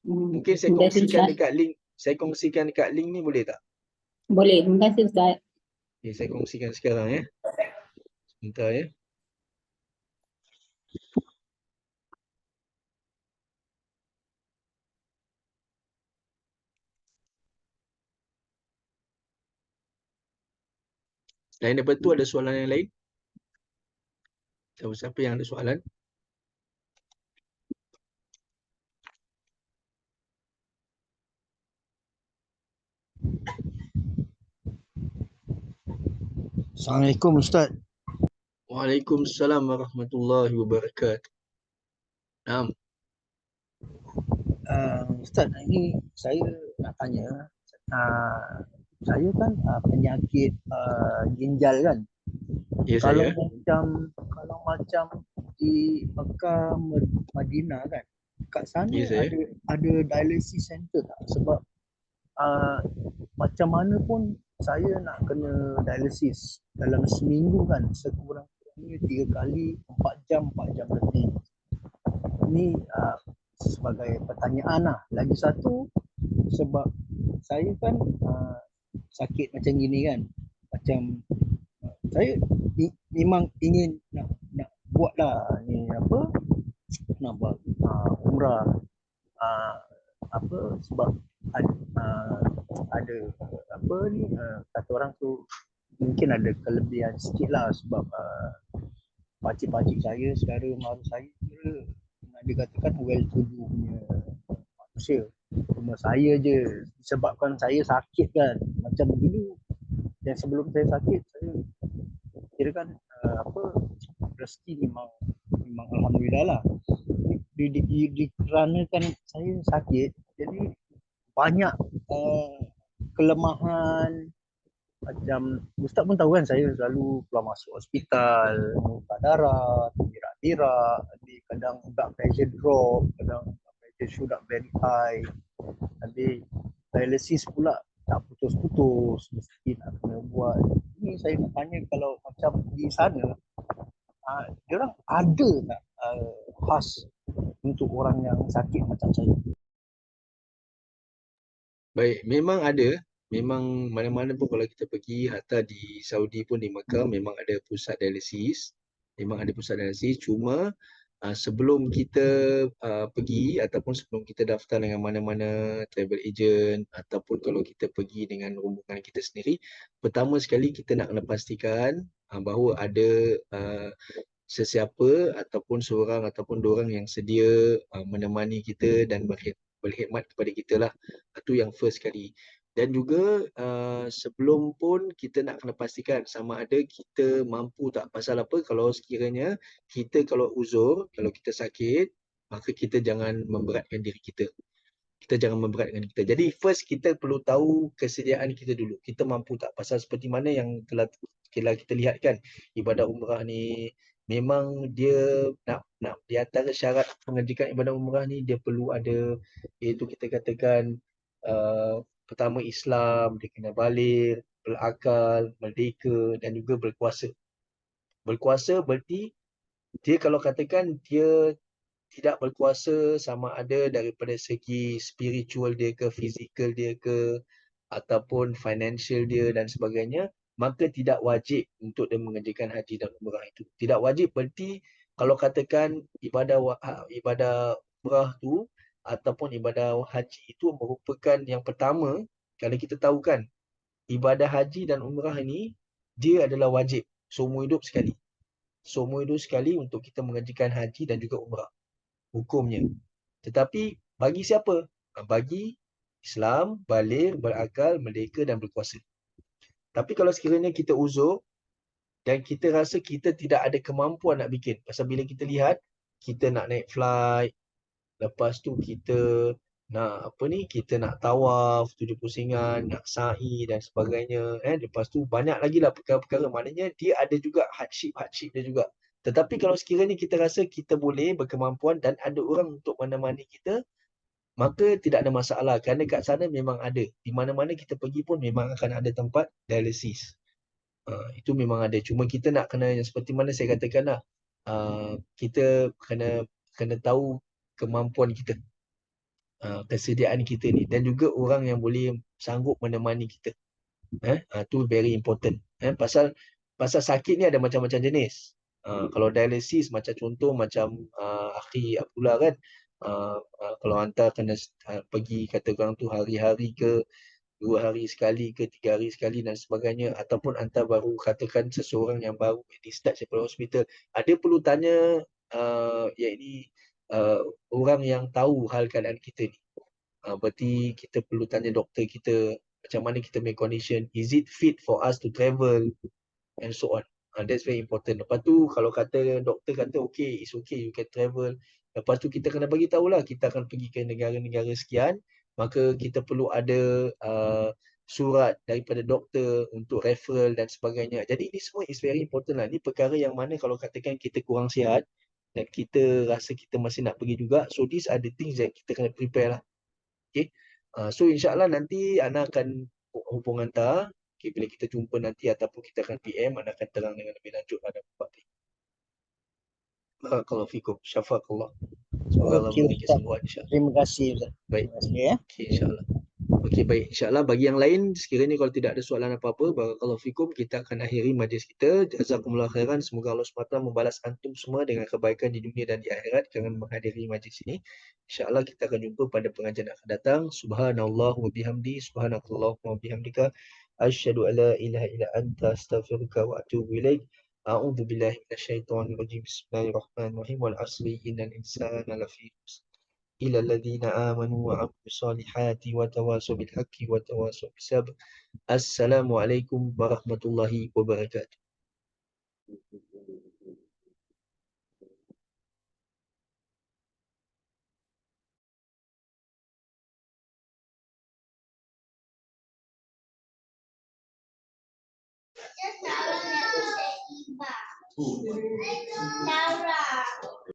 Mungkin saya Terima kasih kongsikan Ustaz. dekat link. Saya kongsikan dekat link ni boleh tak? Boleh, terima kasih Ustaz. Okay, saya kongsikan sekarang ya. Sebentar ya. Selain daripada tu ada soalan yang lain? Siapa-siapa yang ada soalan? Assalamualaikum Ustaz. Waalaikumsalam warahmatullahi wabarakatuh. Naam. Ustaz, ini saya nak tanya, saya kan penyakit ginjal kan. Ya Kalau saya. macam di Mekah, Madinah kan, kat sana Ya saya. ada dialysis center tak? Sebab macam mana pun saya nak kena dialysis dalam seminggu kan, sekurang-kurangnya 3 kali 4 jam lebih. Ini sebagai pertanyaan lah. Lagi satu, sebab saya kan sakit macam gini kan, macam saya memang ingin nak buat lah ni apa, nak buat umrah apa, sebab ada apa ni, kata orang tu mungkin ada kelebihan sikit lah, sebab pakcik-pakcik saya, saudara mara saya kira dikatakan well to do punya manusia. Cuma saya je, disebabkan saya sakit kan, macam dulu yang sebelum saya sakit, saya kira kan apa, rezeki memang alhamdulillah lah. Kerana saya sakit, jadi banyak kelemahan. Macam Ustaz pun tahu kan, saya selalu keluar masuk hospital, muka darah, berak-berak, kadang blood pressure drop, kadang blood pressure shoot up very high. Habis dialysis pula tak putus-putus, mesti nak kena buat. Ini saya nak tanya, kalau macam di sana, diorang ada tak khas untuk orang yang sakit macam saya? Baik, memang ada. Memang mana-mana pun kalau kita pergi, hatta di Saudi pun, di Mekah, memang ada pusat dialisis. Memang ada pusat dialisis. Cuma sebelum kita pergi ataupun sebelum kita daftar dengan mana-mana travel agent, ataupun kalau kita pergi dengan rombongan kita sendiri, pertama sekali kita nak kena pastikan bahawa ada sesiapa ataupun seorang ataupun dua orang yang sedia menemani kita dan berkhidmat kepada kita lah. Itu yang first kali. Dan juga sebelum pun kita nak kena pastikan sama ada kita mampu tak. Pasal apa? Kalau sekiranya kita kalau uzur, kalau kita sakit, maka kita jangan memberatkan diri kita. Kita jangan memberatkan kita. Jadi first kita perlu tahu kesediaan kita dulu. Kita mampu tak? Pasal seperti mana yang telah kita lihat kan, ibadah umrah ni memang dia nak di antara syarat pengerjakan ibadah umrah ni dia perlu ada, iaitu kita katakan pertama Islam, dia kena baligh, berakal, merdeka dan juga berkuasa. Berkuasa berarti dia kalau katakan dia tidak berkuasa sama ada daripada segi spiritual dia ke, fizikal dia ke, ataupun financial dia dan sebagainya, maka tidak wajib untuk dia mengerjakan haji dan umrah itu. Tidak wajib berarti kalau katakan ibadah umrah tu ataupun ibadah haji itu merupakan yang pertama, kalau kita tahu kan, ibadah haji dan umrah ini dia adalah wajib seumur hidup sekali. seumur hidup sekali untuk kita mengerjakan haji dan juga umrah. Hukumnya. Tetapi bagi siapa? Bagi Islam, baligh, berakal, merdeka dan berkuasa. Tapi kalau sekiranya kita uzur dan kita rasa kita tidak ada kemampuan nak bikin. Pasal bila kita lihat, kita nak naik flight, lepas tu kita nak kita nak tawaf 7 pusingan, nak sa'i dan sebagainya. Lepas tu banyak lagi lah perkara-perkara. Maknanya dia ada juga hardship dia juga. Tetapi kalau sekiranya kita rasa kita boleh berkemampuan dan ada orang untuk menemani kita, maka tidak ada masalah. Kerana kat sana memang ada. Di mana-mana kita pergi pun memang akan ada tempat dialisis. Itu memang ada. Cuma kita nak kena seperti mana saya katakan lah. Kita kena tahu kemampuan kita. Kesediaan kita ni. Dan juga orang yang boleh sanggup menemani kita. Tu very important. Pasal sakit ni ada macam-macam jenis. Kalau dialisis macam contoh macam Akhi Abdullah kan. Kalau hantar kena pergi kata orang tu hari-hari ke 2 hari sekali ke 3 hari sekali dan sebagainya, ataupun hantar baru katakan seseorang yang baru discharge daripada hospital, ada perlu tanya yakni orang yang tahu hal keadaan kita ni. Berarti kita perlu tanya doktor kita macam mana kita punya condition, is it fit for us to travel and so on. That's very important. Lepas tu kalau kata doktor kata okay, it's okay, you can travel. Lepas tu kita kena bagi tahulah kita akan pergi ke negara-negara sekian, maka kita perlu ada surat daripada doktor untuk referral dan sebagainya. Jadi ini semua is very important lah. Ini perkara yang mana kalau katakan kita kurang sihat dan kita rasa kita masih nak pergi juga, so these are the things that kita kena prepare lah. Okay. So insyaAllah nanti Ana akan hubung hantar. Okay, bila kita jumpa nanti ataupun kita akan PM, Ana akan terang dengan lebih lanjut pada bab ni. Barakallahu fikum. Syafakallah. Semoga Allah Okey, memberi Ustaz. kesembuhan insyaAllah. Terima kasih, Ustaz. Baik. Terima kasih ya. Okay, insyaAllah. Okey, baik. InsyaAllah bagi yang lain, sekiranya kalau tidak ada soalan apa-apa, barakallahu fikum, kita akan akhiri majlis kita. Jazakumullah khairan. Semoga Allah SWT membalas antum semua dengan kebaikan di dunia dan di akhirat kerana menghadiri majlis ini. InsyaAllah kita akan jumpa pada pengajian akan datang. Subhanallah wa bihamdi, subhanakallah wa bihamdika. Asyhadu an la ilaha illa anta astaghfiruka wa atubu ilaik. A'udzu billahi minasyaitonir rajim. Bismillahirrahmanirrahim. Wal asri innal insana lafi khusr. إلى الذين آمنوا وعملوا الصالحات وتواصوا بالحق وتواصوا بالصبر. السلام عليكم ورحمة الله وبركاته. Sarah.